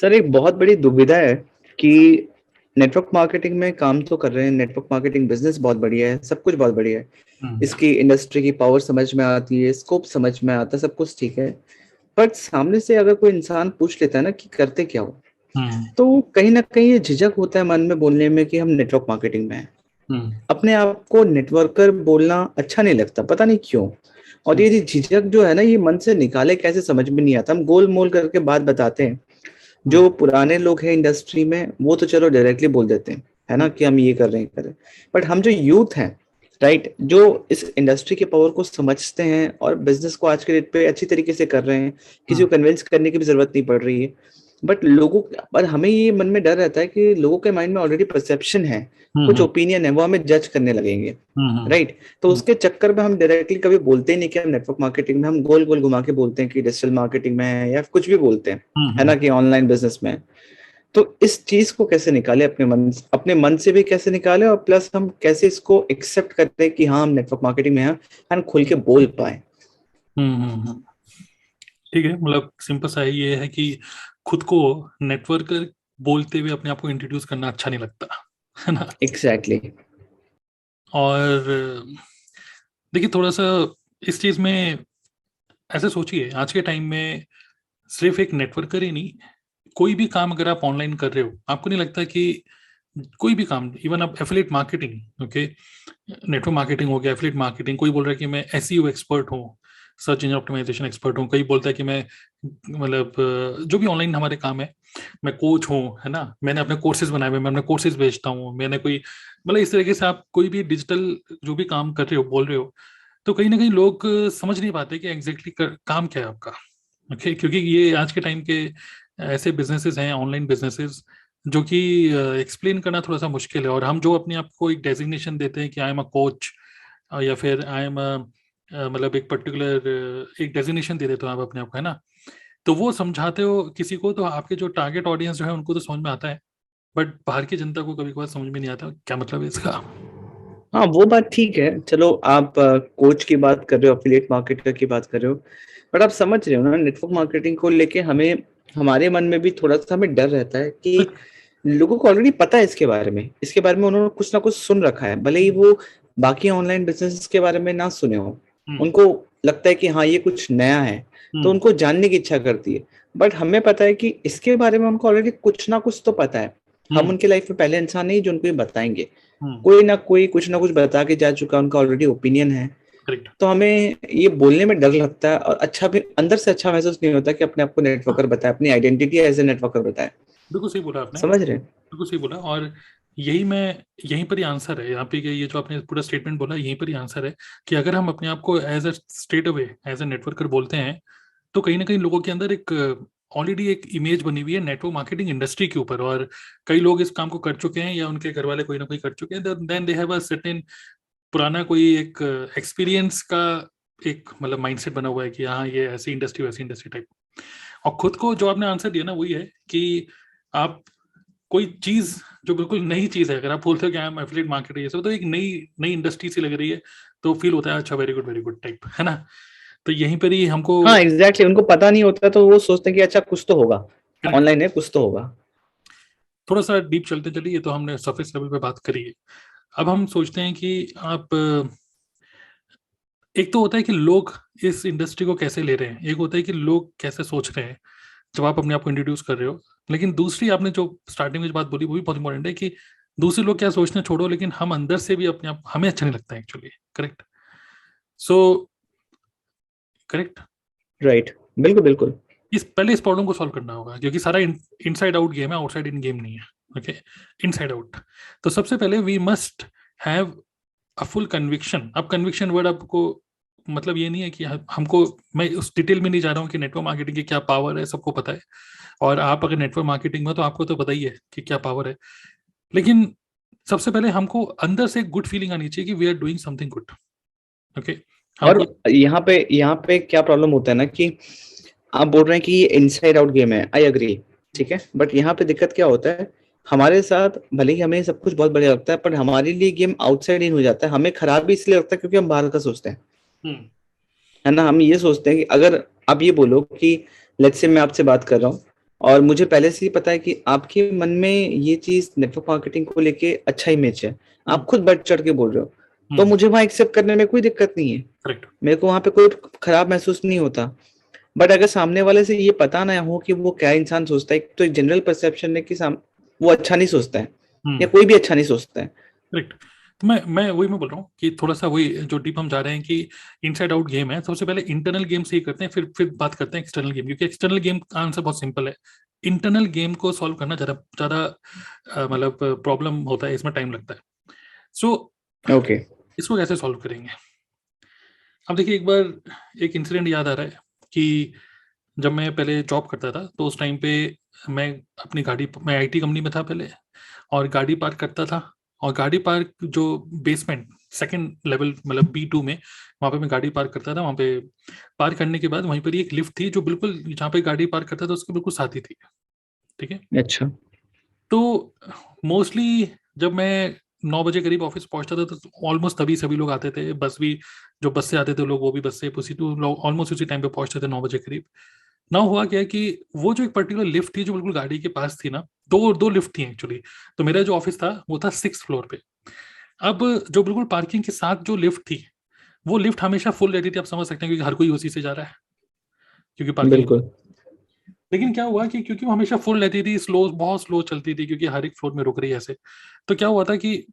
Sir एक बहुत बड़ी दुविधा है कि नेटवर्क मार्केटिंग में काम तो कर रहे हैं, नेटवर्क मार्केटिंग बिजनेस बहुत बढ़िया है, सब कुछ बहुत बढ़िया है। हम्म। इसकी इंडस्ट्री की पावर समझ में आती है, स्कोप समझ में आता है, सब कुछ ठीक है। बट सामने से अगर कोई इंसान पूछ लेता है ना कि करते क्या हो, हम्म। तो कहीं ना कहीं ये झिझक होता है मन में बोलने में कि हम नेटवर्क मार्केटिंग में हैं। हम्म। अपने आप को नेटवर्कर बोलना अच्छा नहीं लगता, पता नहीं क्यों। और हम्म। ये झिझक जो है ना, ये मन से निकाले कैसे समझ में नहीं आता। हम गोल मोल करके बात बताते हैं। हम्म। जो पुराने लोग हैं इंडस्ट्री में, वो तो चलो डायरेक्टली बोल देते हैं, है ना, कि हम ये कर रहे हैं, कर रहे हैं। बट हम जो यूथ हैं, राइट, जो इस इंडस्ट्री के पावर को समझते हैं और बिजनेस को आज के डेट पे अच्छी तरीके से कर रहे हैं, किसी को हम्म। कन्विंस करने की भी जरूरत नहीं पड़ रही है। बट लोगों, पर हमें ये मन में डर रहता है कि लोगों के माइंड में ऑलरेडी परसेप्शन है, कुछ हम्म। ओपिनियन है, वो हमें जज करने लगेंगे। हम्म। राइट, तो उसके चक्कर में हम डायरेक्टली कभी बोलते ही नहीं कि हम नेटवर्क मार्केटिंग में, हम गोल गोल घुमा के बोलते हैं कि डिजिटल मार्केटिंग में है या कुछ भी बोलते हैं, है हम्म। ना, कि ऑनलाइन बिजनेस में है। तो इस चीज को कैसे निकाले अपने मन से भी कैसे निकाले, और प्लस हम कैसे इसको एक्सेप्ट करते हैं कि हाँ हम नेटवर्क मार्केटिंग में हैं, एंड खुल के बोल पाए। हम्म। ठीक है, मतलब सिंपल सा है, ये है कि खुद को नेटवर्कर बोलते हुए अपने आप को इंट्रोड्यूस करना अच्छा नहीं लगता, है ना। एग्जैक्टली। और देखिए थोड़ा सा इस चीज में ऐसे सोचिए, आज के टाइम में सिर्फ एक नेटवर्कर ही नहीं, कोई भी काम अगर आप ऑनलाइन कर रहे हो, आपको नहीं लगता कि कोई भी काम, इवन आप affiliate marketing, okay, network marketing हो गया, एफिलिएट मार्केटिंग, कोई बोल रहा है कि मैं एसईओ एक्सपर्ट हूँ, सर्च इंजन ऑप्टिमाइजेशन एक्सपर्ट हूँ, कोई बोलता है कि मैं मतलब जो भी ऑनलाइन हमारे काम है, मैं कोच हूँ, है ना, मैंने अपने कोर्सेज बनाए हुए, मैं अपने कोर्सेज बेचता हूँ, मैंने कोई मतलब इस तरीके से आप कोई भी डिजिटल जो भी काम कर रहे हो, बोल रहे हो, तो कहीं ना कहीं लोग समझ नहीं पाते कि एग्जैक्टली काम क्या है आपका। ओके, क्योंकि ये आज के टाइम के ऐसे बिजनेसेस हैं, ऑनलाइन बिजनेसेस, जो कि एक्सप्लेन करना थोड़ा सा मुश्किल है। और हम जो अपने आप को एक डेजिग्नेशन देते हैं कि आई एम अ कोच, या फिर आई एम मतलब एक पर्टिकुलर एक डेजिग्नेशन दे देते हो आप अपने आप को, है ना, तो वो समझाते हो किसी को, तो आपके जो टारगेट ऑडियंस जो है उनको तो समझ में आता है, बट बाहर की जनता को कभी कभार समझ में नहीं आता क्या मतलब है इसका। हाँ वो बात ठीक है, चलो आप कोच की बात कर रहे हो, अफिलिएट मार्केटर की बात कर रहे हो, बट आप समझ रहे हो ना, नेटवर्क मार्केटिंग को लेके हमें, हमारे मन में भी थोड़ा सा हमें डर रहता है कि लोगों को ऑलरेडी पता है इसके बारे में, इसके बारे में उन्होंने कुछ ना कुछ सुन रखा है, भले ही वो बाकी ऑनलाइन बिजनेस के बारे में ना सुने हो। हम्म। उनको लगता है कि हाँ ये कुछ नया है, तो हम्म। उनको जानने की इच्छा करती है। बट हमें पता है कि इसके बारे में उनको ऑलरेडी कुछ ना कुछ तो पता है। हम हम्म। उनके लाइफ में पहले इंसान नहीं जो उनको ये बताएंगे। हम्म। कोई ना कोई कुछ ना कुछ बता के जा चुका, उनका ऑलरेडी ओपिनियन है। करेक्ट। तो हमें ये बोलने में डर लगता है, और अच्छा भी अंदर से अच्छा महसूस नहीं होता कि अपने आप को नेटवर्कर बताए, अपनी आइडेंटिटी एज ए नेटवर्कर बताए। बिल्कुल सही बोला आपने, समझ रहे हैं? बिल्कुल सही बोला। और यही मैं, यहीं पर ही आंसर है यहाँ पे, कि ये जो आपने पूरा स्टेटमेंट बोला, यहीं पर ही आंसर है कि अगर हम अपने आप को as a straight away as a networker बोलते हैं, तो कहीं ना कहीं लोगों के अंदर एक ऑलरेडी एक इमेज बनी हुई है नेटवर्क मार्केटिंग इंडस्ट्री के ऊपर, और कई लोग इस काम को कर चुके हैं या उनके घर वाले कोई ना कोई कर चुके हैं, then they have a certain पुराना कोई एक एक्सपीरियंस का एक मतलब माइंडसेट बना हुआ है कि हाँ ये ऐसी इंडस्ट्री वैसी इंडस्ट्री टाइप। और खुद को जो आपने आंसर दिया ना, वही है कि आप कोई चीज जो बिल्कुल नई चीज है, अगर आप बोलते हो कि आई एम एफिलिएट मार्केटर, ये सब तो एक नई नई इंडस्ट्री सी लग रही है, तो फील होता है अच्छा वेरी गुड टाइप, है ना। तो यहीं पर ही हमको हाँ एग्जैक्टली, उनको पता नहीं होता तो वो सोचते हैं कि अच्छा कुछ तो होगा, करेक्ट, ऑनलाइन है, कुछ तो होगा। थोड़ा सा डीप चलते चलिए, तो हमने सरफेस लेवल पे बात करी है। अब हम सोचते हैं कि आप एक तो होता है कि लोग इस इंडस्ट्री को कैसे ले रहे हैं, एक होता है कि लोग कैसे सोच रहे हैं जब आप अपने आप को इंट्रोड्यूस कर रहे हो। लेकिन दूसरी आपने जो स्टार्टिंग में जो बात बोली वो भी बहुत इंपॉर्टेंट है, कि दूसरे लोग क्या सोचने छोड़ो, लेकिन हम अंदर से भी अपने आप हमें अच्छा नहीं लगता है actually. Correct. So correct, right, बिल्कुल बिल्कुल। इस प्रॉब्लम को सॉल्व करना होगा, क्योंकि सारा इनसाइड आउट गेम है, आउटसाइड इन गेम नहीं है। Okay, inside out. तो सबसे पहले we must have a full conviction. अब कन्विक्शन वर्ड आपको मतलब ये नहीं है कि हमको, मैं उस डिटेल में नहीं जा रहा हूँ कि नेटवर्क मार्केटिंग की क्या पावर है, सबको पता है। और आप अगर नेटवर्क मार्केटिंग में हो, तो आपको तो पता ही है कि क्या पावर है। लेकिन सबसे पहले हमको अंदर से एक गुड फीलिंग आनी चाहिए कि we are doing something good. Okay, हम और कोई यहाँ पे क्या प्रॉब्लम होता है ना, कि आप बोल रहे हैं कि ये इनसाइड आउट गेम है, आई अग्री, ठीक है, बट यहाँ पे दिक्कत क्या होता है, हमारे साथ भले ही हमें सब कुछ बहुत बढ़िया लगता है, पर हमारे लिए गेम आउटसाइड इन हो जाता है। हमें खराब भी इसलिए लगता है क्योंकि हम बाहर का सोचते हैं, हम्म। है ना। हम ये सोचते हैं कि अगर आप ये बोलो कि लेट्स से मैं आपसे बात कर रहा हूँ, और मुझे पहले से ही पता है कि आपके मन में ये चीज नेटवर्क मार्केटिंग को लेके अच्छा इमेज है, आप खुद बढ़ चढ़ के बोल रहे हो, तो मुझे वहां एक्सेप्ट करने में कोई दिक्कत नहीं है, करेक्ट। मेरे को वहां पे कोई खराब महसूस नहीं होता। बट अगर सामने वाले से ये पता ना हो कि वो क्या इंसान सोचता है, तो एक जनरल परसेप्शन है कि वो अच्छा नहीं सोचता है, या कोई भी अच्छा नहीं सोचता है। करेक्ट। तो मैं बोल रहा हूँ कि थोड़ा सा वही जो डीप हम जा रहे हैं कि इनसाइड आउट गेम है। सबसे पहले इंटरनल गेम से ही करते हैं, फिर बात करते हैं एक्सटर्नल गेम, क्योंकि एक्सटर्नल गेम का आंसर बहुत सिंपल है। इंटरनल गेम को सॉल्व करना ज्यादा ज्यादा मतलब प्रॉब्लम होता है, इसमें टाइम लगता है। So okay. इसको कैसे सॉल्व करेंगे? अब देखिए, एक बार एक इंसिडेंट याद आ रहा है कि जब मैं पहले जॉब करता था तो उस टाइम पे मैं मैं आईटी कंपनी में था पहले, और गाड़ी पार्क करता था। और गाड़ी पार्क जो बेसमेंट सेकंड लेवल मतलब B2 में, वहां पे मैं गाड़ी पार्क करता था। वहां पे पार्क करने के बाद वहीं पर ही एक लिफ्ट थी जो बिल्कुल जहाँ पे गाड़ी पार्क करता था उसके बिल्कुल साथ ही थी। ठीक है। अच्छा। तो मोस्टली जब मैं 9 बजे करीब ऑफिस पहुंचता था तो ऑलमोस्ट तभी सभी लोग आते थे। बस भी जो बस से आते थे लोग, वो भी बस से उसी तो लोग ऑलमोस्ट उसी टाइम पे पहुंचते थे 9 बजे करीब। ना हुआ क्या है कि वो जो एक पर्टिकुलर लिफ्ट थी जो बिल्कुल गाड़ी के पास थी ना, दो दो लिफ्ट थी एक्चुअली। तो मेरा जो ऑफिस था वो था 6th फ्लोर पे। अब जो बिल्कुल पार्किंग के साथ जो लिफ्ट थी, वो लिफ्ट हमेशा फुल रहती थी। आप समझ सकते हैं क्योंकि हर कोई उसी से जा रहा है, क्योंकि पार्किंग। बिल्कुल। लेकिन क्या हुआ कि क्योंकि वो हमेशा फुल रहती थी, स्लो बहुत स्लो चलती थी क्योंकि हर एक फ्लोर में रुक रही है ऐसे। तो क्या हुआ था कि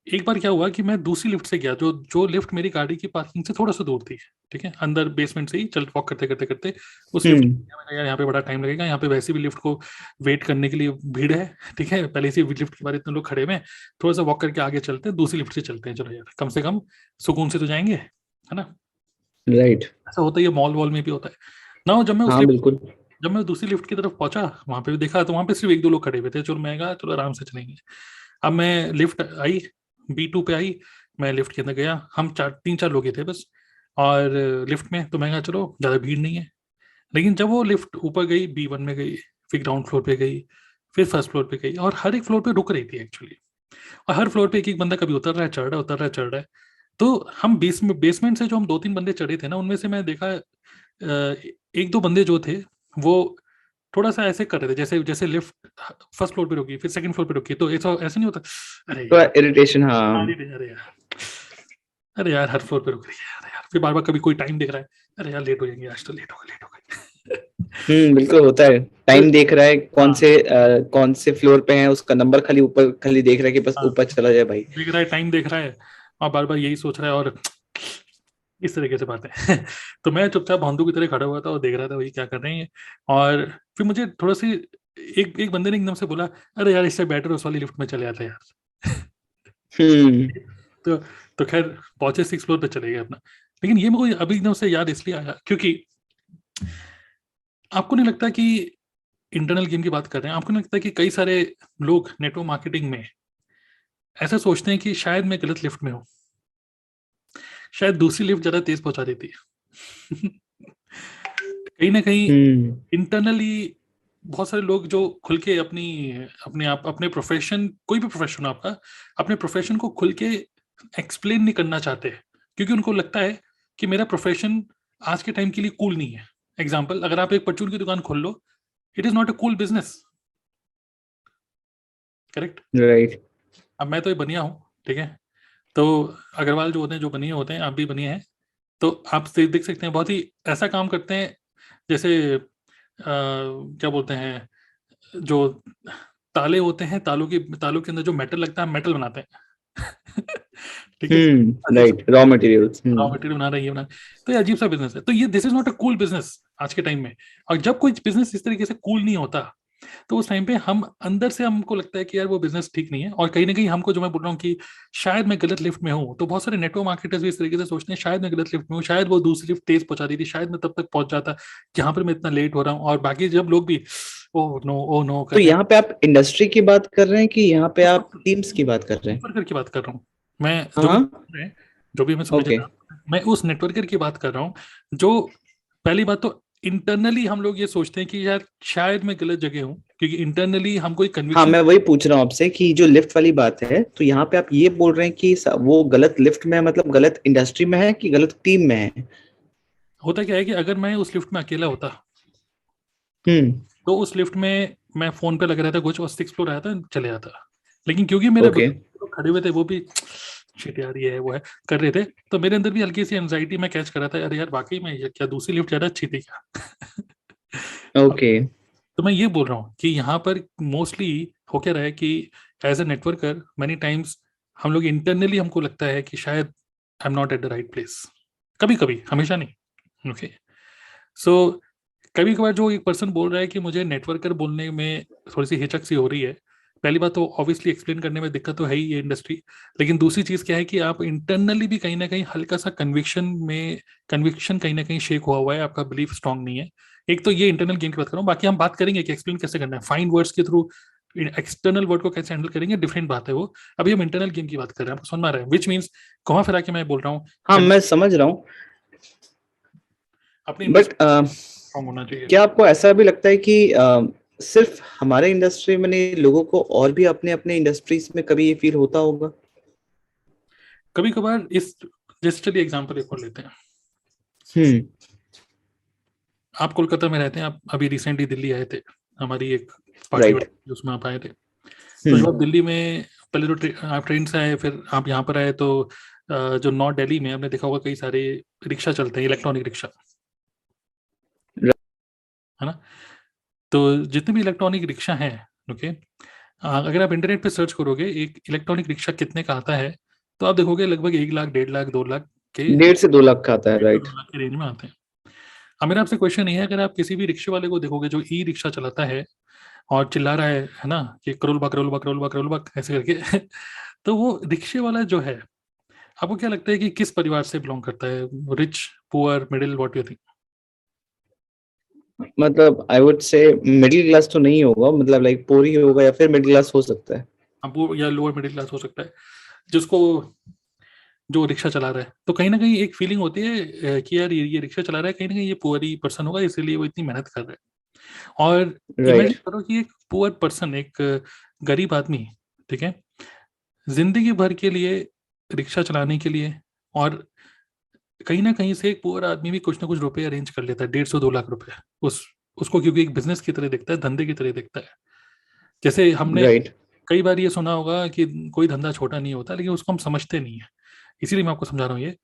एक बार क्या हुआ कि मैं दूसरी लिफ्ट से गया, जो जो लिफ्ट मेरी गाड़ी की पार्किंग से थोड़ा सा दूर थी। ठीक है, अंदर बेसमेंट से ही चल वॉक करते करते करते उस लिफ्ट हम्म। में गया। यार यहाँ पे बड़ा टाइम लगेगा, यहाँ पे वैसे भी लिफ्ट को वेट करने के लिए भीड़ है। ठीक है, पहले से लिफ्ट के बारे इतने लोग खड़े हुए हैं, थोड़ा सा वॉक करके आगे चलते हैं, दूसरी लिफ्ट से चलते हैं, चलो यार कम से कम सुकून से तो जाएंगे, है ना। राइट। ऐसा होता है, ये मॉल वॉल में भी होता है ना। हाँ बिल्कुल। जब मैं दूसरी लिफ्ट की तरफ पहुंचा, वहां पे भी देखा तो वहां पे सिर्फ एक दो लोग खड़े हुए थे। चलो मैं कहा चलो आराम से चलेंगे। अब मैं लिफ्ट आई, B2 पे आई, मैं लिफ्ट के अंदर गया। हम चार तीन चार लोग ही थे बस। और लिफ्ट में तो मैं कहा चलो ज्यादा भीड़ नहीं है। लेकिन जब वो लिफ्ट ऊपर गई, B1 में गई, फिर ग्राउंड फ्लोर पे गई, फिर फर्स्ट फ्लोर पे गई, और हर एक फ्लोर पे रुक रही थी एक्चुअली। और हर फ्लोर पे एक एक बंदा कभी उतर रहा है, चढ़ रहा है, उतर रहा है, चढ़ रहा है। तो हम बेसमेंट से जो हम दो तीन बंदे चढ़े थे ना, उनमें से मैं देखा एक दो बंदे जो थे वो थोड़ा सा ऐसे कर रहे थे, जैसे जैसे लिफ्ट फर्स्ट फ्लोर पे रुकी, फिर सेकंड फ्लोर पे रुकी, तो ऐसा ऐसा नहीं होता, अरे तो यार, इरिटेशन, हाँ। अरे यार, अरे यार हर फ्लोर पे रुक रही है, अरे यार। फिर बार बार कभी कोई टाइम देख रहा है, अरे यार लेट हो जाएंगे आज, तो लेट हो गए, लेट हो गए। बिल्कुल होता है। तो टाइम देख रहा है, हाँ, कौन से फ्लोर पे है, उसका नंबर खाली ऊपर खाली देख रहा है कि बस हाँ, ऊपर चला जाए भाई। देख रहा है, टाइम देख रहा है, और बार बार यही सोच रहा है, और इस तरीके से बातें। तो मैं चुपचाप भांडू की तरह खड़ा हुआ था और देख रहा था वही क्या कर रहे हैं। और फिर मुझे थोड़ा सी एक एक बंदे ने एकदम से बोला, अरे यार इससे बेटर उस वाली लिफ्ट में चले जाते यार। हम्म। तो तो खैर पहुंचे 6th फ्लोर पे चले गए अपना। लेकिन ये मेरे को अभी एकदम से याद इसलिए आया क्योंकि आपको नहीं लगता कि इंटरनल गेम की बात कर रहे हैं, आपको नहीं लगता कि कई सारे लोग नेटवर्क मार्केटिंग में ऐसा सोचते हैं कि शायद मैं गलत लिफ्ट में हूँ, शायद दूसरी लिफ्ट ज्यादा तेज पहुंचा देती है। कहीं ना कहीं हम्म। इंटरनली बहुत सारे लोग जो खुल के अपनी अपने आप अपने प्रोफेशन, कोई भी प्रोफेशन हो आपका, अपने प्रोफेशन को खुल के एक्सप्लेन नहीं करना चाहते, क्योंकि उनको लगता है कि मेरा प्रोफेशन आज के टाइम के लिए कूल नहीं है। एग्जाम्पल, अगर आप एक परचून की दुकान खोल लो, it is not a cool business. Correct. Right. अब मैं तो ये बनिया हूँ, ठीक है। तो अग्रवाल जो होते हैं, जो बनिए होते हैं, आप भी बनिए हैं। तो आप देख सकते हैं बहुत ही ऐसा काम करते हैं, जैसे क्या बोलते हैं, जो ताले होते हैं, तालों के अंदर जो मेटल लगता है, मेटल बनाते हैं। ठीक है। अजीब सा right, raw materials. Raw material बना रहा है, ये बना, तो ये अजीब सा बिजनेस है। तो ये this is not a cool business आज के टाइम में। और जब कोई बिजनेस इस तरीके से कूल नहीं होता, तो उस टाइम पे हम अंदर से हमको लगता है कि यार वो बिजनेस ठीक नहीं है। और कहीं ना कहीं हमको, जो मैं बोल रहा हूँ कि शायद मैं गलत लिफ्ट में हूँ, तो बहुत सारे नेटवर्क मार्केटर्स भी इस तरीके से सोचते हैं, शायद मैं गलत लिफ्ट में हूँ, शायद वो दूसरी लिफ्ट तेज पहुंचा दी थी, शायद मैं तब तक पहुंच जाता जहां पर मैं इतना लेट हो रहा हूँ। और बाकी जब लोग भी ओ नो कर तो रहे हैं, यहाँ पे आप इंडस्ट्री की बात कर रहे हैं कि यहाँ पे उस आप टीम्स की बात कर रहे हैं? नेटवर्कर की बात कर रहा हूँ मैं, हाँ। जो भी मैं समझ ओके। रहा हूँ, मैं उस नेटवर्कर की बात कर रहा हूँ जो, पहली बात तो इंटरनली हम लोग ये सोचते हैं कि यार शायद मैं गलत जगह हूँ, क्योंकि इंटरनली हमको एक हाँ, कन्विक्शन। मैं वही पूछ रहा हूँ आपसे कि जो लिफ्ट वाली बात है, तो यहाँ पे आप ये बोल रहे हैं कि वो गलत लिफ्ट में है, मतलब गलत इंडस्ट्री में है कि गलत टीम में है? होता क्या है कि अगर मैं उस लिफ्ट में अकेला होता, हम्म। तो उस लिफ्ट में मैं फोन पे लग रहा था कुछ, और 6th फ्लोर आया था, चले जाता। लेकिन क्योंकि मेरे ओके लोग खड़े हुए थे, वो भी शिट यार ये है वो है कर रहे थे, तो मेरे अंदर भी हल्की सी एंजाइटी मैं कैच कर रहा था, अरे यार वाकई में ये क्या दूसरी लिफ्ट ज्यादा अच्छी थी क्या? ओके। तो मैं ये बोल रहा हूँ कि यहाँ पर मोस्टली हो क्या रहा है कि as a networker many times हम लोग इंटरनली हमको लगता है कि शायद I am not at the right place, कभी कभी, हमेशा नहीं। ओके, सो कभी कभार जो एक पर्सन बोल रहा है कि मुझे नेटवर्कर बोलने में थोड़ी सी हिचक सी हो रही है, पहली बात तो ऑब्वियसली एक्सप्लेन करने में दिक्कत तो है ही ये इंडस्ट्री, लेकिन दूसरी चीज क्या है कि आप इंटरनली भी कहीं ना कहीं हल्का सा कन्विक्शन कहीं ना कहीं शेक हुआ है, आपका बिलीफ स्ट्रांग नहीं है। एक तो ये इंटरनल गेम की बात कर रहा हूँ, बाकी हम बात करेंगे कि एक्सप्लेन कैसे करना है, फाइन वर्ड्स के थ्रू एक्सटर्नल वर्ड को कैसे हैंडल करेंगे, डिफरेंट बात है वो। अभी हम इंटरनल गेम की बात कर रहे हैं, आपको समझ में आ रहा है, विच मीन्स घुमा फिरा के मैं बोल रहा हूँ हाँ मैं समझ रहा हूँ, अपनी बट इंडस्ट्री स्ट्रांग होना चाहिए। क्या आपको ऐसा भी लगता है कि सिर्फ हमारे इंडस्ट्री में नहीं, लोगों को और भी अपने अपने इंडस्ट्रीज में कभी ये फील होता होगा? कभी कभार इस, जैसे चलिए एग्जाम्पल एक और लेते हैं। हम्म। आप कोलकाता में रहते हैं, आप अभी रिसेंटली दिल्ली आए थे, हमारी एक पार्टी राइट। वार्टी उसमें आप आए थे। तो जब हम्म। आप दिल्ली में पहले तो आप ट्रेन से आए, फिर आप यहाँ पर आए, तो जो नॉर्थ दिल्ली में आपने देखा होगा कई सारे रिक्शा चलते हैं, इलेक्ट्रॉनिक रिक्शा, है ना? तो जितने भी इलेक्ट्रॉनिक रिक्शा हैं, ओके, अगर आप इंटरनेट पे सर्च करोगे एक इलेक्ट्रॉनिक रिक्शा कितने का आता है, तो आप देखोगे लगभग 1 लाख, 1.5 लाख, 2 लाख के, 1.5 से 2 लाख का आता है, 1.5 से राइट। 2 लाख के रेंज में आते हैं। अब मेरा आपसे क्वेश्चन ये है, अगर आप किसी भी रिक्शे वाले को देखोगे जो ई रिक्शा चलाता है और चिल्ला रहा है ना, कि करोल बा करोल बा करोल बा करोल बा ऐसे करके तो वो रिक्शे वाला जो है, आपको क्या लगता है कि किस परिवार से बिलोंग करता है? Rich, poor, middle, what you think? मतलब I would say middle class तो नहीं होगा, मतलब लाइक पोर ही होगा, या फिर मिडिल क्लास हो सकता है। अब वो या लोअर मिडिल क्लास हो सकता है, जिसको जो रिक्शा चला रहा है, तो कहीं ना कहीं एक फीलिंग होती है कि यार ये रिक्शा चला रहा है, कहीं ना कहीं ये पुअर ही पर्सन होगा, इसीलिए वो इतनी मेहनत कर रहा है। और राइट। इमेजिन करो कि एक पुअर पर्सन, एक गरीब आदमी, ठीक है, जिंदगी भर के लिए रिक्शा चलाने के लिए, और कहीं ना कहीं से एक पुअर आदमी भी कुछ ना कुछ रुपए अरेंज कर लेता है, 150-2 लाख रुपए, उस उसको क्योंकि एक बिजनेस की तरह दिखता है, धंधे की तरह दिखता है। जैसे हमने राइट। कई बार ये सुना होगा कि कोई धंधा छोटा नहीं होता, लेकिन उसको हम समझते नहीं है, इसीलिए मैं आपको समझा रहा हूँ ये।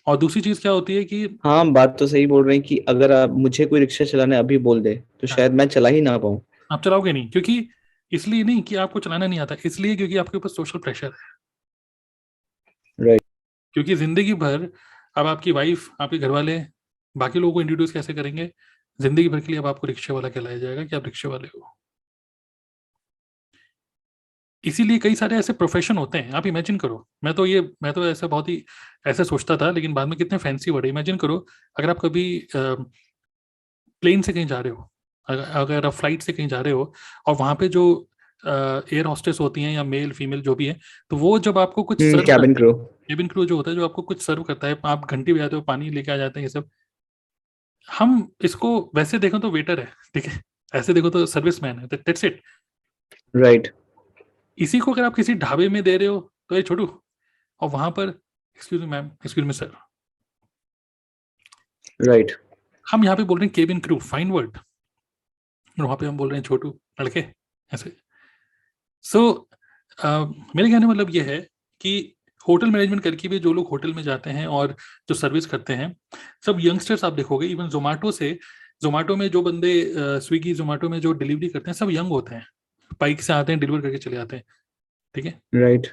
और दूसरी चीज क्या होती है कि हाँ बात तो सही बोल रहे हैं कि अगर आप मुझे कोई रिक्शा चलाने अभी बोल दे तो हाँ, शायद मैं चला ही ना पाऊँ। आप चलाओगे नहीं, क्योंकि इसलिए नहीं कि आपको चलाना नहीं आता, इसलिए क्योंकि आपके ऊपर सोशल प्रेशर है। राइट। क्योंकि जिंदगी भर अब आपकी वाइफ, आपके घर वाले बाकी लोगों को इंट्रोड्यूस कैसे करेंगे? जिंदगी भर के लिए अब आपको रिक्शे वाला कहलाया जाएगा कि आप रिक्शे वाले हो। इसीलिए कई सारे ऐसे प्रोफेशन होते हैं, आप इमेजिन करो, मैं तो ऐसा बहुत ही ऐसे सोचता था, लेकिन बाद में कितने फैंसी वर्ड, इमेजिन करो अगर आप कभी प्लेन से कहीं जा रहे हो, अगर आप फ्लाइट से कहीं जा रहे हो, और वहां पे जो एयर हॉस्टेस होती हैं या मेल फीमेल जो भी है, तो वो जब आपको कुछ सर्व कैबिन करते हैं, क्रू। केबिन क्रू जो होता है जो आपको कुछ सर्व करता है, आप घंटी बजाते हो, पानी लेके आ जाते हैं, ये सब, हम इसको वैसे देखो तो वेटर है, ठीक है, ऐसे देखो तो सर्विसमैन है, दैट्स इट। राइट। इसी को अगर आप किसी ढाबे में दे रहे हो तो ये छोटू, और वहां पर excuse me ma'am, excuse me sir, right. हम यहाँ पे बोल रहे हैं केबिन क्रू, फाइन वर्ड, और वहां पे हम बोल रहे हैं छोटू लड़के, ऐसे। सो मेरे कहने मतलब ये है कि होटल मैनेजमेंट करके भी जो लोग होटल में जाते हैं और जो सर्विस करते हैं, सब यंगस्टर्स आप देखोगे, इवन जोमेटो में जो बंदे स्विगी जोमेटो में जो डिलीवरी करते हैं, सब यंग होते हैं, बाइक से आते हैं, डिलीवर करके चले जाते हैं, ठीक है। राइट।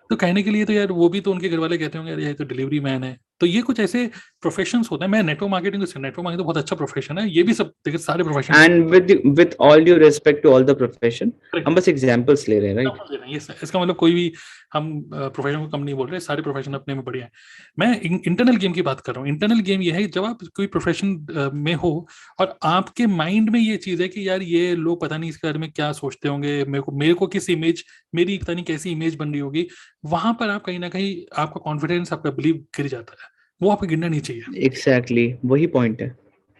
तो कहने के लिए तो यार वो भी तो उनके घर वाले कहते होंगे, अरे ये तो डिलीवरी मैन है। तो ये कुछ ऐसे प्रोफेशंस होते हैं। मैं नेटवर्क मार्केटिंग तो बहुत अच्छा प्रोफेशन है, ये भी सब देखिए सारे profession and with all due respect to all the profession, हम बस एग्जांपल्स ले रहे हैं, राइट? एग्जाम्पल दे रहे हैं, ये इसका मतलब कोई भी हम प्रोफेशन को कम नहीं बोल रहे, सारे प्रोफेशन अपने में बढ़िया है। मैं इंटरनल गेम की बात कर रहा हूँ। इंटरनल गेम ये है जब आप कोई प्रोफेशन में हो और आपके माइंड में ये चीज है कि यार ये लोग पता नहीं इसके बारे में क्या सोचते होंगे, मेरे को किस इमेज, मेरी पता नहीं कैसी इमेज बन रही होगी, वहां पर आप कहीं ना कहीं आपका कॉन्फिडेंस, आपका बिलीव गिर जाता है। वो आपको गिरना नहीं चाहिए। एग्जैक्टली वही पॉइंट है।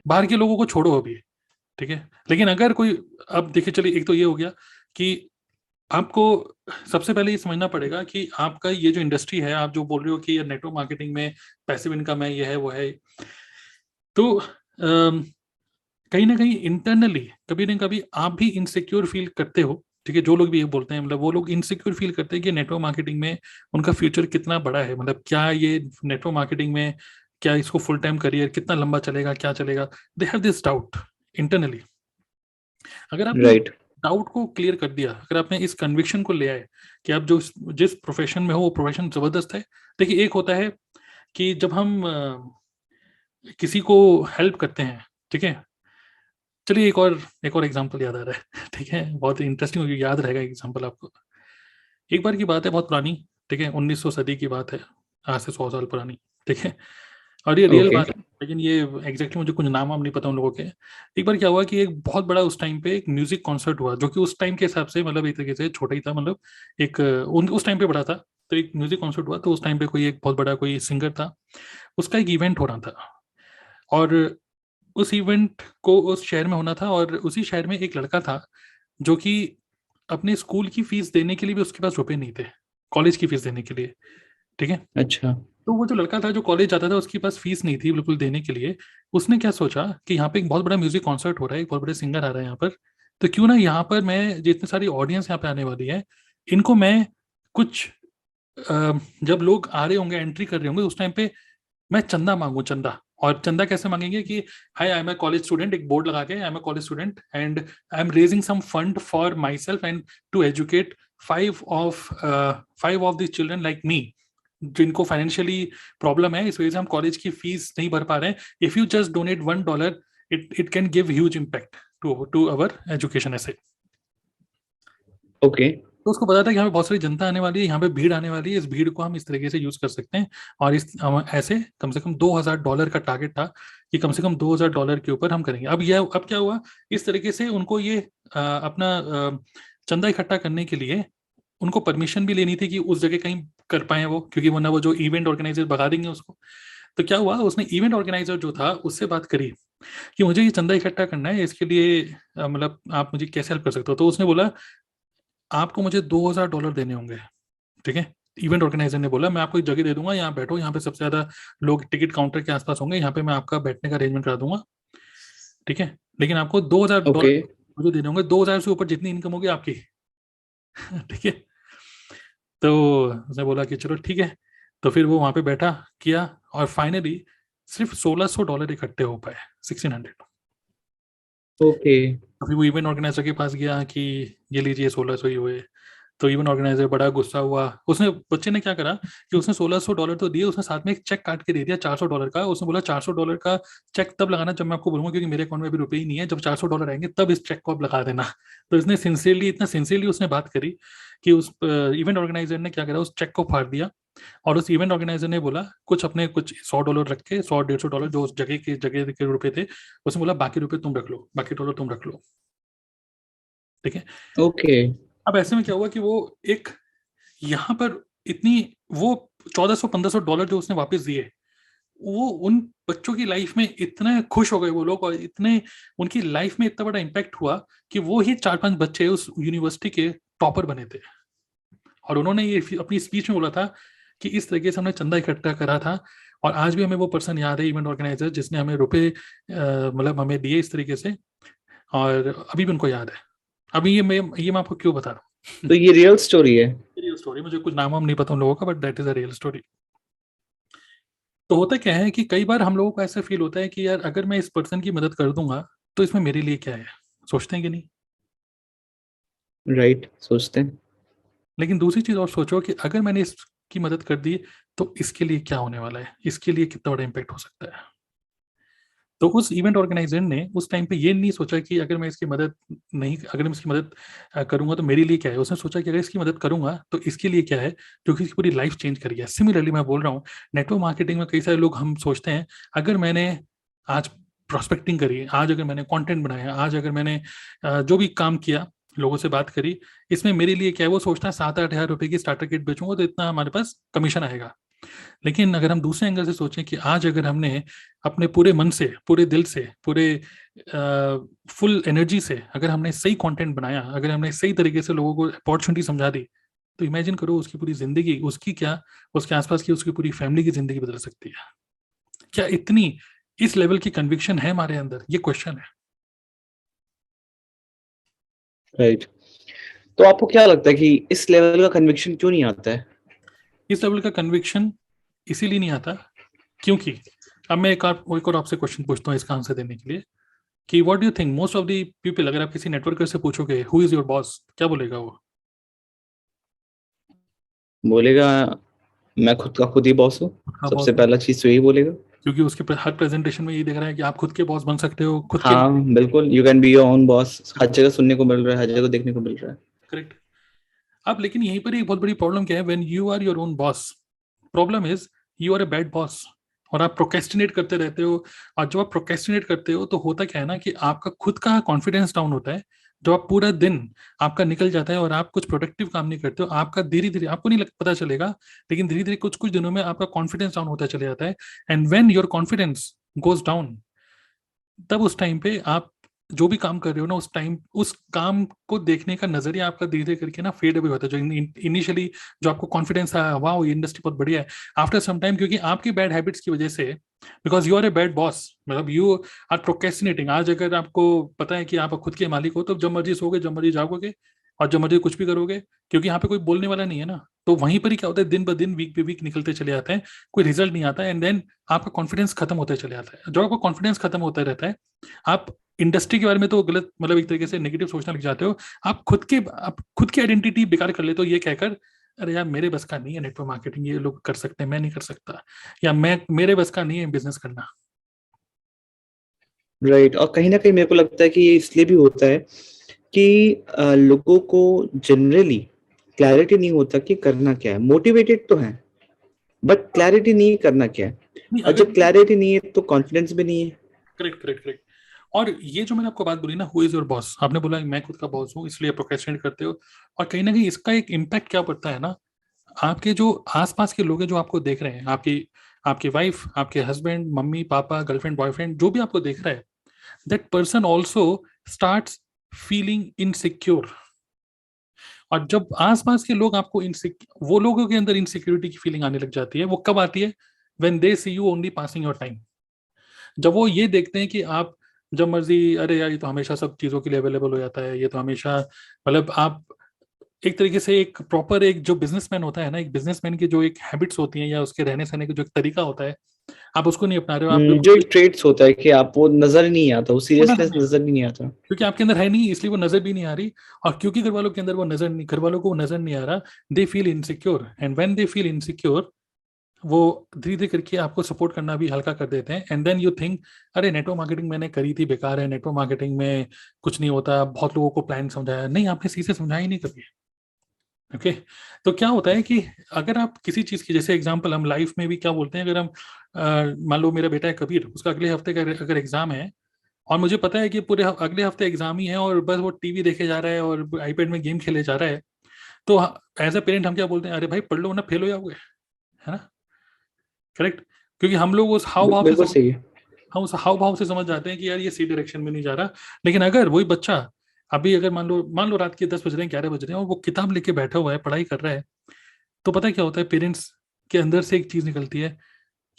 बाहर के लोगों को छोड़ो अभी, ठीक है, लेकिन अगर कोई, अब देखिए चलिए, एक तो ये हो गया कि आपको सबसे पहले ये समझना पड़ेगा कि आपका ये जो इंडस्ट्री है, आप जो बोल रहे हो कि ये नेटवर्क मार्केटिंग में पैसिव इनकम है, ये है वो है, तो कहीं ना कहीं इंटरनली कभी ना कभी आप भी इनसिक्योर फील करते हो, ठीक है। जो लोग भी ये बोलते हैं, मतलब वो लोग इनसिक्योर फील करते हैं कि नेटवर्क मार्केटिंग में उनका फ्यूचर कितना बड़ा है, मतलब क्या ये नेटवर्क मार्केटिंग में, क्या इसको फुल टाइम करियर कितना लंबा चलेगा, क्या चलेगा। They have this doubt internally. अगर आपने राइट। डाउट को क्लियर कर दिया, अगर आपने इस कन्विक्शन को ले आए कि आप जो जिस प्रोफेशन में हो वो प्रोफेशन जबरदस्त है। देखिए, एक होता है कि जब हम किसी को हेल्प करते हैं, ठीक है। चलिए एक और एग्जांपल याद आ रहा है ठीक है, बहुत इंटरेस्टिंग होगी, याद रहेगा एग्जांपल आपको। एक बार की बात है, बहुत पुरानी, ठीक है, 1900 सदी की बात है, आज से 100 साल पुरानी, ठीक है। और ये रियल ओके। बात है, लेकिन ये एग्जैक्टली मुझे कुछ नाम वाम नहीं पता उन लोगों के। एक बार क्या हुआ कि एक बहुत बड़ा उस टाइम पे एक म्यूजिक कॉन्सर्ट हुआ, जो कि उस टाइम के हिसाब से मतलब एक तरीके से छोटा ही था, मतलब एक उस टाइम पे बड़ा था। तो एक म्यूजिक कॉन्सर्ट हुआ, तो उस टाइम पे कोई एक बहुत बड़ा कोई सिंगर था, उसका एक इवेंट हो रहा था। और उस इवेंट को उस शहर में होना था, और उसी शहर में एक लड़का था जो कि अपने स्कूल की फीस देने के लिए भी उसके पास रुपए नहीं थे, कॉलेज की फीस देने के लिए, ठीक है। अच्छा। तो वो जो लड़का था जो कॉलेज जाता था, उसके पास फीस नहीं थी बिल्कुल देने के लिए। उसने क्या सोचा कि यहाँ पे एक बहुत बड़ा म्यूजिक कॉन्सर्ट हो रहा है, एक बहुत बड़े सिंगर आ रहा है यहाँ पर, तो क्यों ना यहाँ पर मैं, जितनी सारी ऑडियंस यहाँ पे आने वाली है, इनको मैं कुछ जब लोग आ रहे होंगे, एंट्री कर रहे होंगे, उस टाइम पे मैं चंदा मांगू, चंदा। और चंदा कैसे मांगेंगे कि hi, I am a college student, एक बोर्ड लगा के, I am a college student and I am raising some fund for myself and to educate five of this children like me, जिनको फाइनेंशियली प्रॉब्लम है, इस वजह से हम college की फीस नहीं भर पा रहे हैं। If you just donate $1, it can give huge impact to our education, ऐसे। ओके। तो उसको पता था कि यहाँ पे बहुत सारी जनता आने वाली है, यहाँ पे भीड़ आने वाली है, इस भीड़ को हम इस तरीके से यूज कर सकते हैं। और इस ऐसे कम से कम $2000 का टारगेट था कि कम से कम $2000 के ऊपर हम करेंगे। अब क्या हुआ, इस तरीके से उनको ये अपना चंदा इकट्ठा करने के लिए उनको परमिशन भी लेनी थी कि उस जगह कहीं कर पाए वो, क्योंकि वरना वो जो इवेंट ऑर्गेनाइजर भगा देंगे उसको। तो क्या हुआ, उसने इवेंट ऑर्गेनाइजर जो था उससे बात करी कि मुझे ये चंदा इकट्ठा करना है, इसके लिए मतलब आप मुझे कैसे हेल्प कर सकते हो। तो उसने बोला आपको मुझे $2000 देने होंगे, ठीक है। इवेंट ऑर्गेनाइजर ने बोला मैं आपको एक जगह दे दूंगा, यहाँ बैठो, यहाँ पे सबसे ज्यादा लोग टिकट काउंटर के आसपास होंगे, यहाँ पे मैं आपका बैठने का अरेंजमेंट करा दूंगा, ठीक है। लेकिन आपको $2000 ओके। मुझे देने होंगे, 2000 से ऊपर जितनी इनकम होगी आपकी ठीक है। तो उसने बोला कि चलो ठीक है। तो फिर वो वहां पे बैठा, किया, और फाइनली सिर्फ $1600 इकट्ठे हो पाए, 1600। ओके। अभी वो इवेंट ऑर्गेनाइजर के पास गया कि ये लीजिए 1600 ही हुए। तो इवेंट ऑर्गेनाइजर बड़ा गुस्सा हुआ, उसने, बच्चे ने क्या करा कि उसने $1600 तो दिए, उसने साथ में एक चेक काट के दे दिया $400 का। उसने बोला $400 का चेक तब लगाना जब मैं आपको बोलूंगा, क्योंकि मेरे अकाउंट में अभी रुपए ही नहीं है, जब $400 आएंगे तब इस चेक को आप लगा देना। तो इसने सिंसियरली, इतना सिंसियरली उसने बात करी कि उस इवेंट ऑर्गेनाइजर ने क्या करा, उस चेक को फाड़ दिया। और उस इवेंट ऑर्गेनाइजर ने बोला कुछ $100 रख के, 100 150 जो उस जगह के रुपए थे, उसने बोला बाकी रुपए तुम रख लो, बाकी डॉलर तुम रख लो, ठीक है। ओके। अब ऐसे में क्या हुआ कि वो एक यहाँ पर इतनी, वो 1400 1500 डॉलर जो उसने वापस दिए, वो उन बच्चों की लाइफ में इतने खुश हो गए वो लोग, और इतने उनकी लाइफ में इतना बड़ा इम्पैक्ट हुआ कि वो ही 4 5 बच्चे उस यूनिवर्सिटी के टॉपर बने थे। और उन्होंने ये अपनी स्पीच में बोला था कि इस तरीके से हमने चंदा इकट्ठा करा था। और आज भी हमें वो पर्सन याद है, इवेंट ऑर्गेनाइजर, जिसने हमें रुपए मतलब हमें दिए इस तरीके से, और अभी भी उनको याद है। अभी ये मैं आपको क्यों बता रहा हूँ तो ये रियल स्टोरी है? रियल स्टोरी, मुझे कुछ नाम वाम नहीं पता उन लोगों का, but that is a real story. तो होता क्या है कि कई बार हम लोगों को ऐसा फील होता है कि यार अगर मैं इस पर्सन की मदद कर दूंगा तो इसमें मेरे लिए क्या है, सोचते हैं कि नहीं। राइट, सोचते हैं। लेकिन दूसरी चीज और सोचो कि अगर मैंने इसकी मदद कर दी तो इसके लिए क्या होने वाला है, इसके लिए कितना बड़ा इम्पैक्ट हो सकता है। तो उस इवेंट ऑर्गेनाइजर ने उस टाइम पे ये नहीं सोचा कि अगर मैं इसकी मदद नहीं, अगर मैं इसकी मदद करूंगा तो मेरे लिए क्या है। उसने सोचा कि अगर इसकी मदद करूंगा तो इसके लिए क्या है, जो कि इसकी पूरी लाइफ चेंज कर गया। सिमिलरली मैं बोल रहा हूँ, नेटवर्क मार्केटिंग में कई सारे लोग हम सोचते हैं अगर मैंने आज प्रोस्पेक्टिंग करी, आज अगर मैंने कंटेंट बनाया, आज अगर मैंने जो भी काम किया, लोगों से बात करी, इसमें मेरे लिए क्या है। वो सोचता है 7 8 हज़ार रुपए की स्टार्टर किट बेचूंगा तो इतना हमारे पास कमीशन आएगा। लेकिन अगर हम दूसरे एंगल से सोचें कि आज अगर हमने अपने पूरे मन से, पूरे दिल से, पूरे फुल एनर्जी से अगर हमने सही कंटेंट बनाया, अगर हमने सही तरीके से लोगों को अपॉर्चुनिटी समझा दी, तो इमेजिन करो उसकी पूरी जिंदगी, उसकी क्या, उसके आसपास की उसकी पूरी फैमिली की जिंदगी बदल सकती है। क्या इतनी इस लेवल की कन्विक्शन है हमारे अंदर, ये क्वेश्चन है। राइट। तो आपको क्या लगता है कि इस लेवल का कन्विक्शन क्यों नहीं आता है? इस लेवल का कन्विक्शन इसीलिए नहीं आता क्योंकि अब मैं एक और आपसे क्वेश्चन पूछता हूँ इसका आंसर देने के लिए कि what do you think most of the people, अगर आप किसी नेटवर्कर से पूछोगे हु इज योर बॉस, क्या बोलेगा वो? बोलेगा मैं खुद का खुद ही बॉस हूँ। हाँ बॉस, सबसे पहला चीज तो यही बोलेगा। क्योंकि उसके हर प्रेजेंटेशन में ये दिख रहा है कि आप खुद के बॉस बन सकते हो, खुद के। हाँ बिल्कुल, you can be your own boss, हर जगह सुनने को मिल रहा है, हर जगह देखने को मिल रहा है। करेक्ट। अब लेकिन यहीं पर एक बहुत बड़ी प्रॉब्लम क्या है, when you are your own boss, problem is you are a bad boss और आप प्रोकेस्टिनेट करते रहते हो। और जब आप प्रोकेस्टिनेट करते हो तो होता क्या है ना कि आपका खुद का कॉन्फिडेंस डाउन होता है। जब आप पूरा दिन आपका निकल जाता है और आप कुछ प्रोडक्टिव काम नहीं करते हो, आपका धीरे धीरे, आपको नहीं पता चलेगा, लेकिन धीरे धीरे कुछ कुछ दिनों में आपका कॉन्फिडेंस डाउन होता चले जाता है। And when your confidence goes down, तब उस टाइम पे आप जो भी काम कर रहे हो ना, उस टाइम उस काम को देखने का नजरिया आपका धीरे धीरे करके ना फेड अवे होता है। जो इनिशियली जो आपको कॉन्फिडेंस था, वाह ये इंडस्ट्री बहुत बढ़िया है, आफ्टर सम टाइम क्योंकि आपकी बैड हैबिट्स की वजह से, because you are a bad boss, मतलब यू आर प्रोक्रेस्टिनेटिंग। आज अगर आपको पता है कि आप खुद के मालिक हो तो जब मर्जी सोओगे, जब मर्जी जागोगे और जब मर्जी कुछ भी करोगे, क्योंकि यहाँ पे कोई बोलने वाला नहीं है ना। तो वहीं पर ही क्या होता है, दिन ब दिन, वीक पे वीक निकलते चले जाते हैं, कोई रिजल्ट नहीं आता, एंड देन आपका कॉन्फिडेंस खत्म होता चले जाता है। जब आपका कॉन्फिडेंस खत्म होता रहता है, आप इंडस्ट्री के बारे में तो गलत, मतलब एक तरीके से नेगेटिव सोचने लग जाते हो। आप खुद की आइडेंटिटी बेकार कर लेते हो, ये कहकर अरे यार मेरे बस का नहीं है नेटवर्क मार्केटिंग, ये लोग कर सकते हैं, मैं नहीं कर सकता, या मैं, मेरे बस का नहीं है बिजनेस करना। राइट। और कहीं ना कहीं मेरे को लगता है कि ये इसलिए भी होता है कि लोगों को जनरली क्लैरिटी नहीं होता कि करना क्या है। मोटिवेटेड तो है बट क्लैरिटी नहीं है करना क्या है। नहीं और अगर, जब क्लैरिटी नहीं है तो कॉन्फिडेंस भी नहीं है। Correct correct correct. और ये जो मैंने आपको बात बोली ना, हु इज योर बॉस, आपने बोला मैं खुद का बॉस हूँ इसलिए प्रोक्रेस्टिनेट करते हो। और कहीं ना कहीं इसका एक इम्पैक्ट क्या पड़ता है ना, आपके जो आसपास के लोग हैं जो आपको देख रहे हैं, आपकी आपकी वाइफ, आपके husband, mummy papa, girlfriend boyfriend, जो भी आपको देख रहा है, that person also starts feeling insecure. और जब आसपास के लोग आपको वो लोगों के अंदर इनसिक्योरिटी की फीलिंग आने लग जाती है, वो कब आती है? When they see you only passing your time. जब वो ये देखते हैं कि आप जब मर्जी, अरे यार ये तो हमेशा सब चीजों के लिए अवेलेबल हो जाता है, ये तो हमेशा, मतलब आप एक तरीके से एक प्रॉपर, एक जो बिजनेसमैन होता है ना, एक बिजनेसमैन की जो एक हैबिट्स होती हैं या उसके रहने सहने का जो एक तरीका होता है, आप उसको नहीं अपना रहे हो, आप जो बिल्कुल एक ट्रेड्स होता है कि आप वो नजर ही नहीं आता, वो वो नजर सीरियसनेस नहीं आता, नजर ही नहीं आता। क्योंकि आपके अंदर है नहीं, इसलिए वो नजर भी नहीं आ रही। और क्योंकि घर वालों के अंदर वो नजर नहीं, घर वालों को वो नजर नहीं आ रहा, they feel insecure, and when they feel insecure, वो धीरे धीरे करके आपको सपोर्ट करना भी हल्का कर देते हैं। एंड देन यू थिंक अरे नेटवर्क मार्केटिंग मैंने करी थी, बेकार है, नेटवर्क मार्केटिंग में कुछ नहीं होता, बहुत लोगों को प्लान समझाया, नहीं आपने सही से समझाया ही नहीं कभी। ओके। तो क्या होता है कि अगर आप किसी चीज की, जैसे एग्जांपल हम लाइफ में भी क्या बोलते हैं, अगर हम मान लो मेरा बेटा है कबीर, उसका अगले हफ्ते का अगर एग्जाम है, और मुझे पता है कि पूरे अगले हफ्ते एग्जाम ही है और बस वो टीवी देखे जा रहा है और आईपैड में गेम खेले जा रहा है, तो एज अ पेरेंट हम क्या बोलते हैं, अरे भाई पढ़ लो ना, फेल हो जाओगे, है ना? करेक्ट। क्योंकि हम लोग उस हाव भाव से बिल्कुल समझ, सही है। हम उस हाव भाव से समझ जाते हैं कि यार ये सी डायरेक्शन में नहीं जा रहा। लेकिन अगर वही बच्चा अभी, अगर मान लो रात के 10 बज रहे हैं, 11 बज रहे हैं, और वो किताब लेके बैठा हुआ है, पढ़ाई कर रहा है, तो पता है क्या होता है, पेरेंट्स के अंदर से एक चीज निकलती है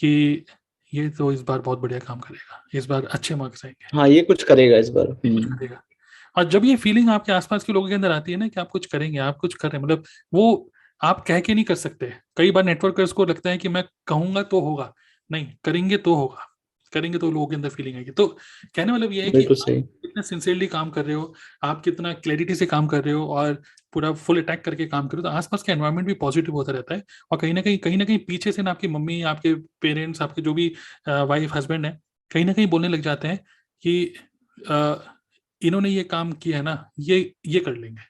कि ये तो इस बार बहुत बढ़िया काम करेगा, इस बार अच्छे मार्क्स आएंगे, हाँ ये कुछ करेगा इस बार। ये कुछ करेगा। और जब ये फीलिंग आपके आसपास के लोगों के अंदर आती है ना कि आप कुछ करेंगे, आप कुछ कर रहे हैं, मतलब वो आप कह के नहीं कर सकते। कई बार नेटवर्कर्स को लगता है कि मैं कहूंगा तो होगा, नहीं करेंगे तो होगा, करेंगे तो लोगों के अंदर फीलिंग आएगी। तो कहने मतलब ये है कि बिल्कुल आप सही। कितना सिंसियरली काम कर रहे हो, आप कितना क्लैरिटी से काम कर रहे हो और पूरा फुल अटैक करके काम कर रहे हो, तो आसपास का एनवायरनमेंट भी पॉजिटिव होता रहता है। और कहीं ना कहीं पीछे से ना आपकी मम्मी, आपके पेरेंट्स, आपके जो भी वाइफ हस्बैंड है, कहीं ना कहीं बोलने लग जाते हैं कि अ, इन्होंने ये काम किया है ना, ये कर लेंगे,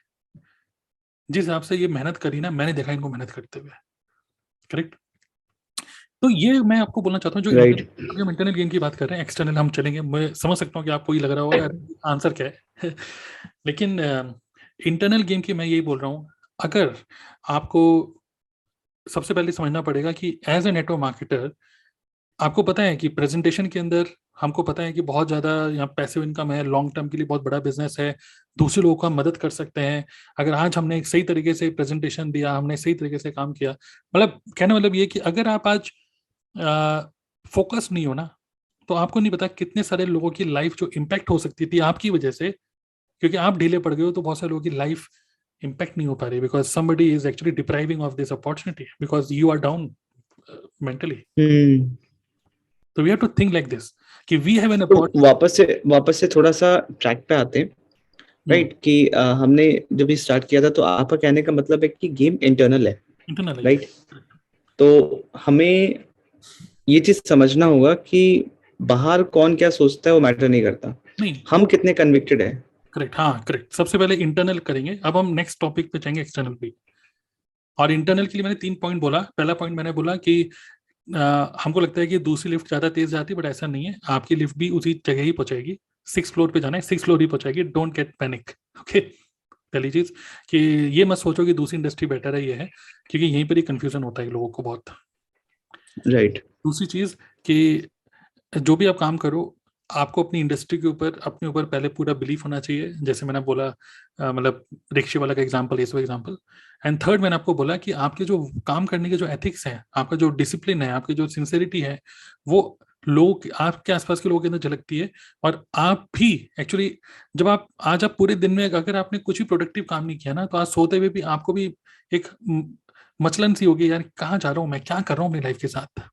जिस हिसाब से ये मेहनत करी ना, मैंने देखा इनको मेहनत करते हुए। करेक्ट। तो ये मैं आपको बोलना चाहता हूँ, जो राइट। अभी हम इंटरनल गेम की बात कर रहे हैं, एक्सटर्नल हम चलेंगे, मैं समझ सकता हूँ कि आपको ये लग रहा होगा यार आंसर क्या है लेकिन इंटरनल गेम की मैं यही बोल रहा हूँ, अगर आपको सबसे पहले समझना पड़ेगा कि एज ए नेटवर्क मार्केटर, आपको पता है कि प्रेजेंटेशन के अंदर, हमको पता है कि बहुत ज्यादा यहाँ पैसिव इनकम है, लॉन्ग टर्म के लिए बहुत बड़ा बिजनेस है, दूसरे लोगों को हम मदद कर सकते हैं। अगर आज हमने एक सही तरीके से प्रेजेंटेशन दिया, हमने सही तरीके से काम किया, मतलब कहने मतलब ये कि अगर आप आज फोकस नहीं हो ना, तो आपको नहीं पता कितने सारे लोगों की लाइफ जो इम्पैक्ट हो सकती थी आपकी वजह से, क्योंकि आप ढीले पड़ गए हो तो बहुत सारे लोगों की लाइफ इम्पैक्ट नहीं हो पा रही, because somebody is actually depriving of this opportunity because you are down mentally. So we have to think like this कि we have an तो opportunity. वापस से थोड़ा सा ट्रैक पे आते हैं, राइट, कि हमने जब भी स्टार्ट किया था तो आपका कहने का मतलब है कि गेम इंटरनल है, इंटरनल, राइट? तो हमें ये चीज समझना होगा कि बाहर कौन क्या सोचता है वो मैटर नहीं करता, नहीं हम कितने कन्विक्टेड है। करेक्ट, हाँ करेक्ट। सबसे पहले इंटरनल करेंगे, अब हम नेक्स्ट टॉपिक पे जाएंगे एक्सटर्नल पे। और इंटरनल के लिए मैंने 3 पॉइंट बोला। पहला पॉइंट मैंने बोला कि हमको लगता है कि दूसरी लिफ्ट ज्यादा तेज जाती है, बट ऐसा नहीं है, आपकी लिफ्ट भी उसी जगह ही पहुंचाएगी। 6 फ्लोर पे जाना है, 6 फ्लोर ही पहुंचाएगी, डोंट गेट पैनिक, ओके। पहली चीज कि ये मत सोचो कि दूसरी इंडस्ट्री बेटर है, ये है, क्योंकि यहीं पर ही कंफ्यूजन होता है लोगों को बहुत, राइट। दूसरी चीज कि जो भी आप काम करो, आपको अपनी इंडस्ट्री के ऊपर, अपने ऊपर पहले पूरा बिलीफ होना चाहिए, जैसे मैंने बोला मतलब रिक्शे वाला का एग्जांपल, ये सब एग्जांपल। एंड थर्ड, मैंने आपको बोला कि आपके जो काम करने के जो एथिक्स हैं, आपका जो डिसिप्लिन है, आपकी जो सिंसेरिटी है, वो लोग, आपके आसपास के लोगों के अंदर झलकती है। और आप भी एक्चुअली, जब आप पूरे दिन में अगर आपने कुछ भी प्रोडक्टिव काम नहीं किया ना, तो आज सोते हुए भी आपको भी एक मचलन सी होगी, यार कहाँ जा रहा हूँ मैं, क्या कर रहा हूँ अपनी लाइफ के साथ।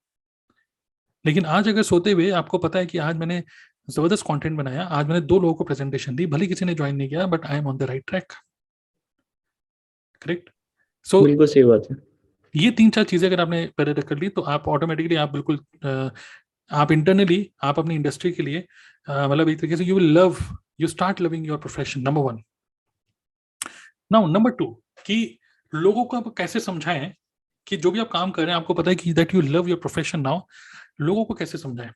लेकिन आज अगर सोते हुए आपको पता है कि आज मैंने जबरदस्त कंटेंट बनाया, आज मैंने 2 लोगों को प्रेजेंटेशन दी, भले किसी ने ज्वाइन नहीं किया, but I am on the right track, correct. So बिल्कुल सही बात है। ये 3-4 चीजें अगर आपने पहले कर ली, तो आप ऑटोमेटिकली, आप बिल्कुल आप इंटरनली, आप अपनी इंडस्ट्री के लिए मतलब एक तरीके से you start loving your profession, number 1। Now number 2, कि लोगों को आप कैसे समझाएं कि जो भी आप काम कर रहे हैं, आपको पता है कि that you love your profession now, लोगों को कैसे समझाएं।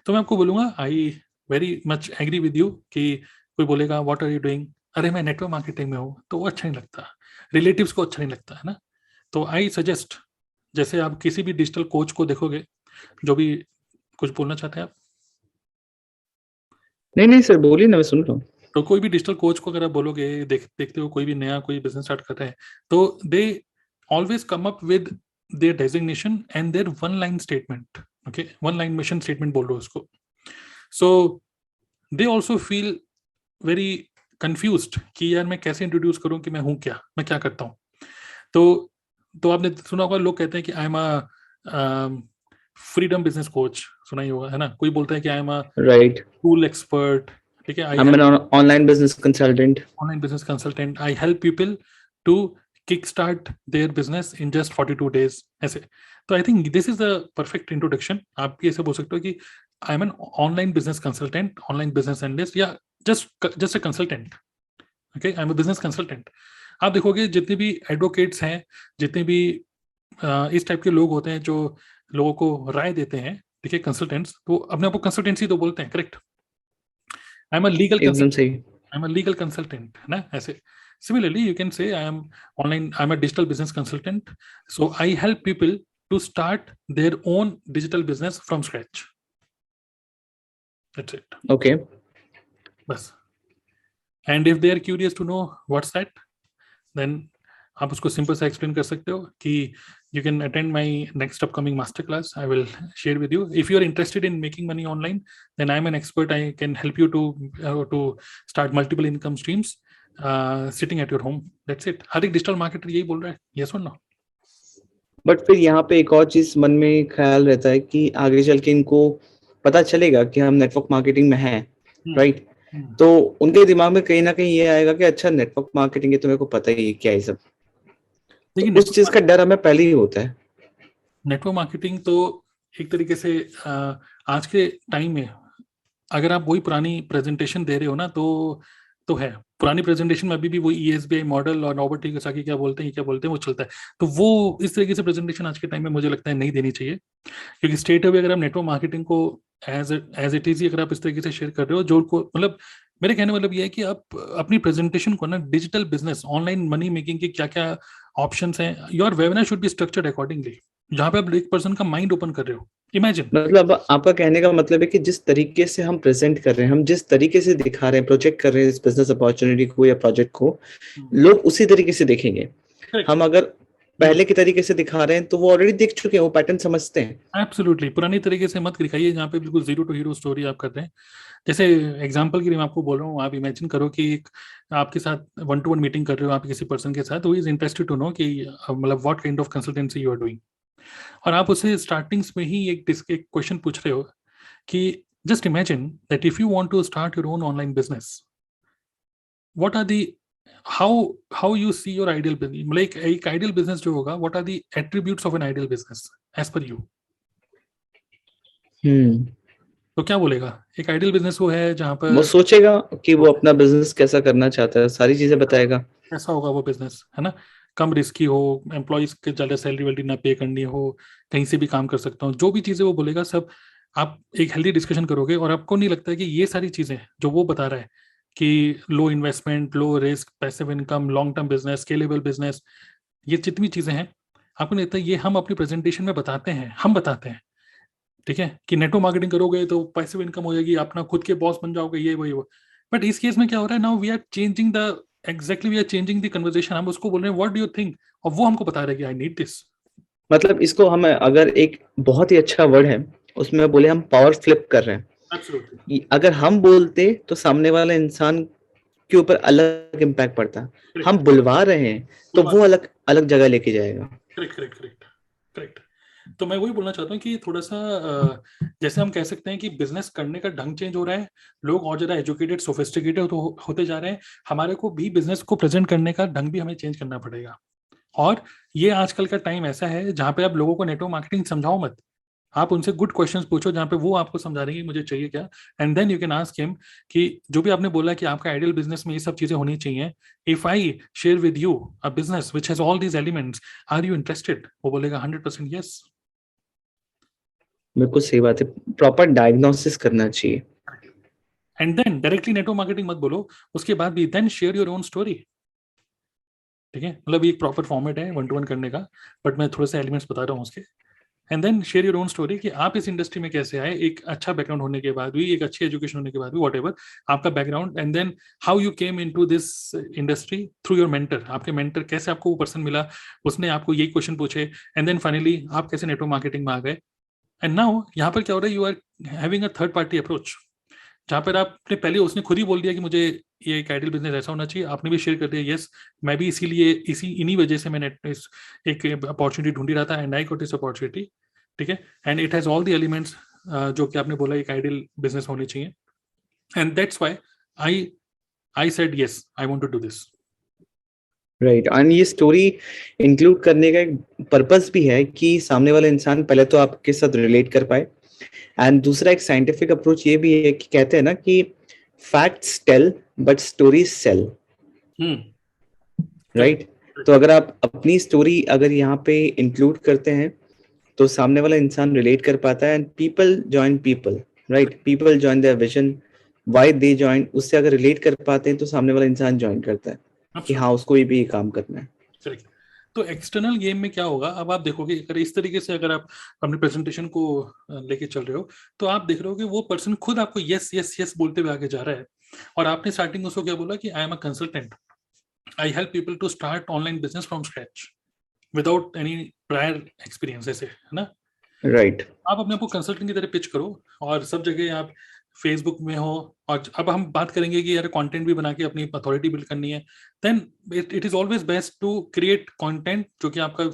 तो मैं आपको बोलूंगा, I very much agree with you कि कोई बोलेगा व्हाट आर यू डूइंग, अरे मैं नेटवर्क मार्केटिंग में हूँ, तो वो अच्छा नहीं लगता, रिलेटिव्स को अच्छा नहीं लगता है ना। तो आई सजेस्ट, जैसे आप किसी भी डिजिटल कोच को देखोगे, जो भी, कुछ बोलना चाहते हैं आप? नहीं सर, बोलिए ना, मैं सुन रहा हूँ। तो कोई भी डिजिटल कोच को अगर आप बोलोगे, देखते हो कोई भी नया कोई बिजनेस स्टार्ट कर रहे हैं, तो they always come up with their designation and their one line statement, okay, one line mission statement बोल रहे हो उसको। So they also feel very confused कि यार मैं कैसे इंट्रोड्यूस करूं कि मैं हूं क्या, मैं क्या करता हूं। तो आपने सुना होगा, लोग कहते हैं कि I am a freedom business coach, सुना ही होगा, है ना। कोई बोलता है कि I am a right, tool expert, ठीक है, I I am an online business consultant, online business consultant, I help people to kick start their business in just 42 days, ऐसे। तो I think this is the perfect introduction. आप भी ऐसे बोल सकते हो कि I am an online business consultant, online business analyst, या just a consultant, okay, I am a business consultant. आप देखोगे जितने भी एडवोकेट्स हैं, जितने भी इस टाइप के लोग होते हैं जो लोगों को राय देते हैं, ठीक है, कंसल्टेंट्स, तो अपने आप को कंसल्टेंसी तो बोलते हैं, correct. I am a legal एकदम सही। I'm a legal consultant, है ना, ऐसे। Similarly, you can say I'm a digital business consultant. So I help people to start their own digital business from scratch. That's it. Okay, बस। And if they are curious to know what's that, then आप उसको simple सा explain कर सकते हो कि you can attend my next upcoming masterclass. I will share with you. If you are interested in making money online, then I'm an expert. I can help you to start multiple income streams sitting at your home. That's it. हर एक digital marketer यही बोल रहा है, yes or no? But फिर यहाँ पे एक और चीज मन में ख्याल रहता है कि आगे चल के इनको पता चलेगा कि हम नेटवर्क मार्केटिंग में हैं, राइट? तो उनके दिमाग में कहीं ना कहीं ये आएगा कि अच्छा नेटवर्क मार्केटिंग है तो मेरे को पता ही है क्या है सब। तो उस चीज का डर हमें पहले ही होता है। नेटवर्क मार्केटिंग तो एक तरीके से आज के टाइम में अगर आप वही पुरानी प्रेजेंटेशन दे रहे हो ना, तो है पुरानी प्रेजेंटेशन में अभी भी वही ESBI मॉडल और रॉबर्ट टी कियोसाकी क्या बोलते हैं वो चलता है। तो वो इस तरीके से प्रेजेंटेशन आज के टाइम में मुझे लगता है नहीं देनी चाहिए, क्योंकि स्ट्रेट अवे अगर आप नेटवर्क मार्केटिंग को एज इट इज अगर आप इस तरीके से शेयर कर रहे हो, जो को मतलब मेरे कहने मतलब ये है कि आप अपनी प्रेजेंटेशन को ना digital business, online money making के क्या क्या ऑप्शंस हैं, your webinar should be structured accordingly, जहां पे आप एक पर्सन का माइंड ओपन कर रहे हो। इमेजिन, मतलब आपका कहने का मतलब है कि जिस तरीके से हम प्रेजेंट कर रहे हैं, हम जिस तरीके से दिखा रहे हैं, प्रोजेक्ट कर रहे हैं इस बिजनेस अपॉर्चुनिटी को या प्रोजेक्ट को, लोग उसी तरीके से देखेंगे। हम अगर पहले के तरीके से दिखा रहे हैं तो वो ऑलरेडी देख चुके हैं, वो पैटर्न समझते हैं। एब्सोल्युटली, पुरानी तरीके से मत दिखाइए जहाँ पे बिल्कुल जीरो टू हीरो स्टोरी आप कर रहे हैं। जैसे एग्जांपल के लिए मैं आपको बोल रहा हूँ, आप इमेजिन करो कि एक आपके साथ 1-to-1 मीटिंग कर रहे हो आप किसी पर्सन के साथ, who is interested to know कि मतलब what kind of consultancy you are doing, और आप उसे स्टार्टिंग्स में ही एक क्वेश्चन पूछ रहे हो कि just imagine that if you want to start your own online business, what are the how you see your ideal business, मतलब एक आइडियल बिजनेस जो होगा, what are the attributes of an ideal business as per you. Hmm. तो क्या बोलेगा? एक ideal business वो है जहाँ वो पर सोचेगा कि वो अपना बिजनेस कैसा करना चाहता है, सारी चीजें बताएगा। कैसा होगा वो बिजनेस, है ना? कम रिस्की हो, एम्प्लॉयज के ज़्यादा सैलरी वैलरी ना पे करनी हो, कहीं से भी काम कर सकता हूँ, जो भी चीज़ें वो बोलेगा सब आप एक हेल्दी डिस्कशन करोगे। और आपको नहीं लगता है कि ये सारी चीज़ें जो वो बता रहा है कि low investment, low risk, passive income, long term business, scalable business, ये जितनी चीज़ें हैं, आपको नहीं लगता ये हम अपनी प्रेजेंटेशन में बताते हैं, हम बताते हैं, ठीक है, कि नेटवर्क मार्केटिंग करोगे तो पैसिव इनकम हो जाएगी, अपना खुद के बॉस बन जाओगे, ये वही वो। बट इस केस में क्या हो रहा है, now we are changing the exactly we are changing the conversation. हम उसको बोल रहे हैं व्हाट डू यू थिंक, और वो हमको बता रहा है कि आई नीड दिस। मतलब इसको हम अगर एक बहुत ही अच्छा वर्ड है उसमें बोले, हम पावर फ्लिप कर रहे हैं। एब्सोल्युटली, अगर हम बोलते तो सामने वाला इंसान के ऊपर अलग इम्पैक्ट पड़ता, हम करेक्ट, बुलवा रहे हैं तो वो अलग अलग जगह लेके जाएगा। Correct, correct, correct, correct. तो मैं वही बोलना चाहता हूँ कि थोड़ा सा जैसे हम कह सकते हैं कि बिजनेस करने का ढंग चेंज हो रहा है, लोग और ज्यादा एजुकेटेड सोफिस्टिकेटेड होते जा रहे हैं, हमारे को भी बिजनेस को प्रेजेंट करने का ढंग भी हमें चेंज करना पड़ेगा। और ये आजकल का टाइम ऐसा है जहां पे आप लोगों को नेटवर्क मार्केटिंग समझाओ मत, आप उनसे गुड क्वेश्चंस पूछो जहां पे वो आपको समझा देंगे मुझे चाहिए क्या। And then you can ask him कि जो भी आपने बोला कि आपका आइडियल बिजनेस में ये सब चीजें होनी चाहिए, if I share with you a business which has all these elements, are you interested? वो बोलेगा 100% यस। बिल्कुल सही बात है, प्रॉपर डायग्नोसिस करना चाहिए। And then directly network marketing मत बोलो, उसके बाद भी then share your own story, ठीक है? मतलब ये एक प्रॉपर फॉर्मेट है 1-to-1 करने का, बट मैं थोड़े से एलिमेंट्स बता रहा हूँ उसके। And then share your own story कि आप इस इंडस्ट्री में कैसे आए, एक अच्छा बैकग्राउंड होने के बाद भी, एक अच्छी एजुकेशन होने के बाद भी, वॉट एवर आपका background, and then how you came into this industry through your mentor, आपके मेंटर कैसे आपको वो पर्सन मिला, उसने आपको यही क्वेश्चन पूछे, एंड देन फाइनली आप कैसे नेटवर्क मार्केटिंग में आ गए। एंड नाउ यहाँ पर क्या हो रहा है, you are having a third party approach, जहाँ पर आपने पहले, उसने खुद ही बोल दिया कि मुझे ये एक आइडियल बिजनेस ऐसा होना चाहिए, आपने भी शेयर कर दिया यस, मैं भी इसीलिए इन्हीं वजह से मैंने एक अपॉर्चुनिटी ढूंढी रहा था and I got this opportunity, ठीक है? And it has all the elements जो कि आपने बोला एक आइडियल बिजनेस होनी चाहिए, and that's why I I said yes, I want to do this. Right, और ये स्टोरी इंक्लूड करने का एक पर्पस भी है कि सामने वाला इंसान पहले तो आपके साथ रिलेट कर पाए, एंड दूसरा एक साइंटिफिक अप्रोच ये भी है कि कहते हैं ना कि facts tell but stories sell. Right, तो अगर आप अपनी स्टोरी अगर यहाँ पे इंक्लूड करते हैं तो सामने वाला इंसान रिलेट कर पाता है, and people join people, right, people join their vision, why they join, उससे अगर रिलेट कर पाते हैं तो सामने वाला इंसान ज्वाइन करता है कि हाँ उसको भी ये काम करना है। करेक्ट। तो एक्सटर्नल गेम में क्या होगा, अब आप देखोगे अगर इस तरीके से अगर आप अपनी प्रेजेंटेशन को लेके चल रहे हो, तो आप देख रहे हो कि वो पर्सन खुद आपको यस यस यस बोलते हुए आगे जा रहा है, और आपने स्टार्टिंग उसको क्या बोला कि I am a consultant, I help people to start online business from scratch without any prior experience, ऐसे, है ना? राइट, आप अपने आप को कंसल्टेंट की तरह पिच करो, और सब जगह आप फेसबुक में हो, और अब हम बात करेंगे कि यार कंटेंट भी बना के अपनी अथॉरिटी बिल्ड करनी है, then it is always best to create content जो कि आपका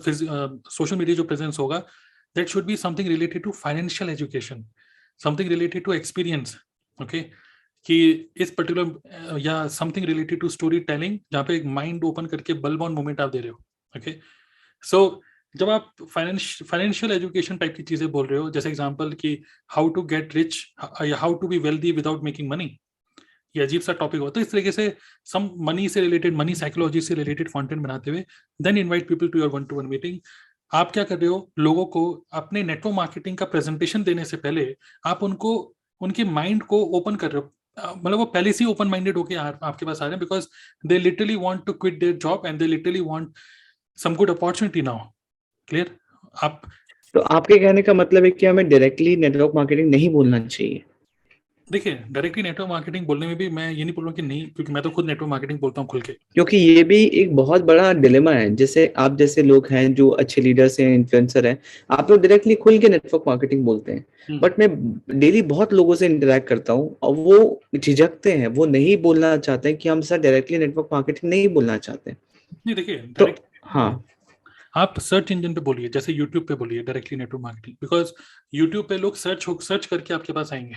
सोशल मीडिया जो प्रेजेंस होगा, that should be something related to financial education, something related to experience, okay, कि इस पर्टिकुलर या something related to story telling, जहाँ पे एक माइंड ओपन करके बल्ब ऑन मोमेंट आप दे रहे हो, ओके? सो जब आप फाइनेंशियल एजुकेशन टाइप की चीजें बोल रहे हो, जैसे एग्जांपल कि हाउ टू गेट रिच या how to be wealthy without making money, ये अजीब सा टॉपिक होता है, इस तरीके से सम मनी से रिलेटेड, मनी साइकोलॉजी से रिलेटेड कंटेंट बनाते हुए then invite people to your 1-to-1 meeting. आप क्या कर रहे हो, लोगों को अपने नेटवर्क मार्केटिंग का प्रेजेंटेशन देने से पहले आप उनको, उनके माइंड को ओपन कर रहे हो, मतलब वो पहले से ओपन माइंडेड होके आपके पास आ रहे हैं, because they literally want to quit their job and they literally want some good opportunity now. Clear? आप तो आपके कहने का मतलब है कि हमें डायरेक्टली नेटवर्क मार्केटिंग नहीं बोलना चाहिए? देखिए डायरेक्टली नेटवर्क मार्केटिंग बोलने में भी मैं ये नहीं बोल रहा हूँ कि नहीं, क्योंकि मैं तो खुद नेटवर्क मार्केटिंग बोलता हूँ खुल के। क्योंकि ये भी एक बहुत बड़ा डिलेमा है, जैसे आप जैसे लोग हैं जो अच्छे लीडर्स हैं, इन्फ्लुएंसर हैं, आप लोग डायरेक्टली खुल के नेटवर्क मार्केटिंग बोलते हैं। बट मैं डेली बहुत लोगों से इंटरेक्ट करता हूँ और वो झिझकते हैं, वो नहीं बोलना चाहते हैं कि हम सर डायरेक्टली नेटवर्क मार्केटिंग नहीं बोलना चाहते। नहीं देखिए तो डायरेक्ट, हाँ। आप सर्च इंजन पे बोलिए, जैसे यूट्यूब पे बोलिए directly network marketing, because YouTube पे लोग सर्च करके आपके पास आएंगे।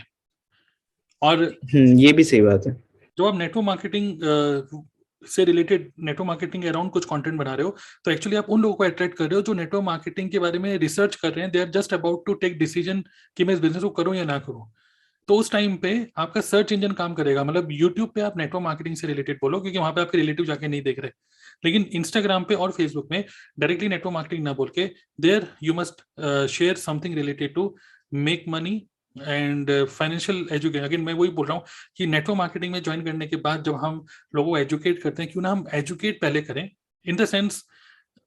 और ये भी सही बात है। जब आप नेटवर्क मार्केटिंग से रिलेटेड, नेटवर्क मार्केटिंग अराउंड कुछ कंटेंट बना रहे हो, तो एक्चुअली आप उन लोगों को अट्रैक्ट कर रहे हो जो नेटवर्क मार्केटिंग के बारे में रिसर्च कर रहे हैं, they are just about to take decision कि मैं इस बिजनेस को करूं या ना करूं। तो उस टाइम पे आपका सर्च इंजन काम करेगा। मतलब यूट्यूब पे आप नेटवर्क मार्केटिंग से रिलेटेड बोलो, क्योंकि वहां पे आपके रिलेटिव जाके नहीं देख रहे। लेकिन इंस्टाग्राम पे और फेसबुक में डायरेक्टली नेटवर्क मार्केटिंग ना बोल के, there you must share something related to make money and financial education. Again मैं वही बोल रहा हूँ कि नेटवर्क मार्केटिंग में ज्वाइन करने के बाद जब हम लोगों को एजुकेट करते हैं, क्यों ना हम एजुकेट पहले करें, इन द सेंस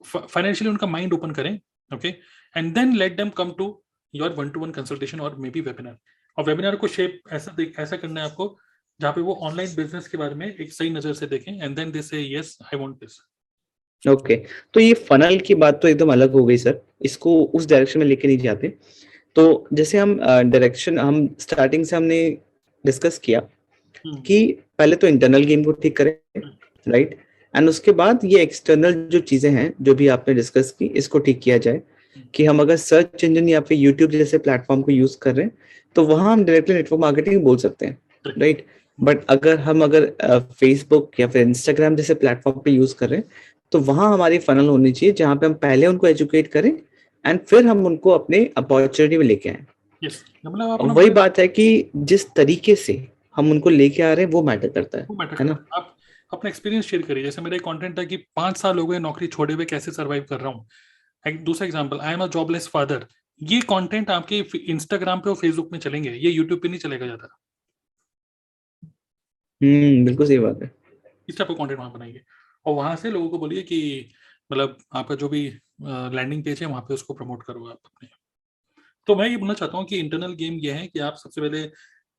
फाइनेंशियली उनका माइंड ओपन करें, okay, and then let them come to your one to one consultation और मे बी वेबिनार। और वेबिनार को शेप ऐसा करना है आपको जहाँ पे वो ऑनलाइन बिजनेस के बारे में एक सही नजर से देखें, एंड देन दे से yes I want this. Okay, तो ये फनल की बात तो एकदम अलग हो गई सर, इसको उस डायरेक्शन में लेके नहीं जाते। तो जैसे हम डायरेक्शन हम स्टार्टिंग से हमने डिस्कस किया कि पहले तो इंटरनल गेम को ठीक करें, राइट, एंड उसके बाद ये एक्सटर्नल जो चीजें हैं जो भी आपने डिस्कस की, इसको ठीक किया जाए कि हम अगर सर्च इंजन या फिर यूट्यूब जैसे प्लेटफॉर्म को यूज कर रहे हैं तो वहां हम डायरेक्टली नेटवर्क मार्केटिंग बोल सकते हैं, राइट। बट अगर फेसबुक या फिर इंस्टाग्राम जैसे प्लेटफॉर्म पे यूज कर रहे हैं तो वहां हमारी फनल होनी चाहिए जहां पे हम पहले उनको एजुकेट करें एंड फिर हम उनको अपने अपॉर्चुनिटी में लेके आए। यस, मतलब और अपना वही बात है कि जिस तरीके से हम उनको लेके आ रहे हैं वो मैटर करता वो मैटर है करता ना। है। आप अपना एक्सपीरियंस शेयर करिए। जैसे मेरा एक कंटेंट है कि 5 साल हो गए नौकरी छोड़े हुए, कैसे सर्वाइव कर रहा हूँ। एक दूसरा example, I am a jobless father. ये कंटेंट आपके इंस्टाग्राम पे और फेसबुक में चलेंगे, ये यूट्यूब पे नहीं चलेगा ज्यादा। बिल्कुल सही बात है। इस टाइप का कंटेंट वहां बनाइए और वहां से लोगों को बोलिए कि मतलब आपका जो भी लैंडिंग पेज है वहां पे उसको प्रमोट करो आप अपने। तो मैं ये बोलना चाहता हूँ कि इंटरनल गेम ये है कि आप सबसे पहले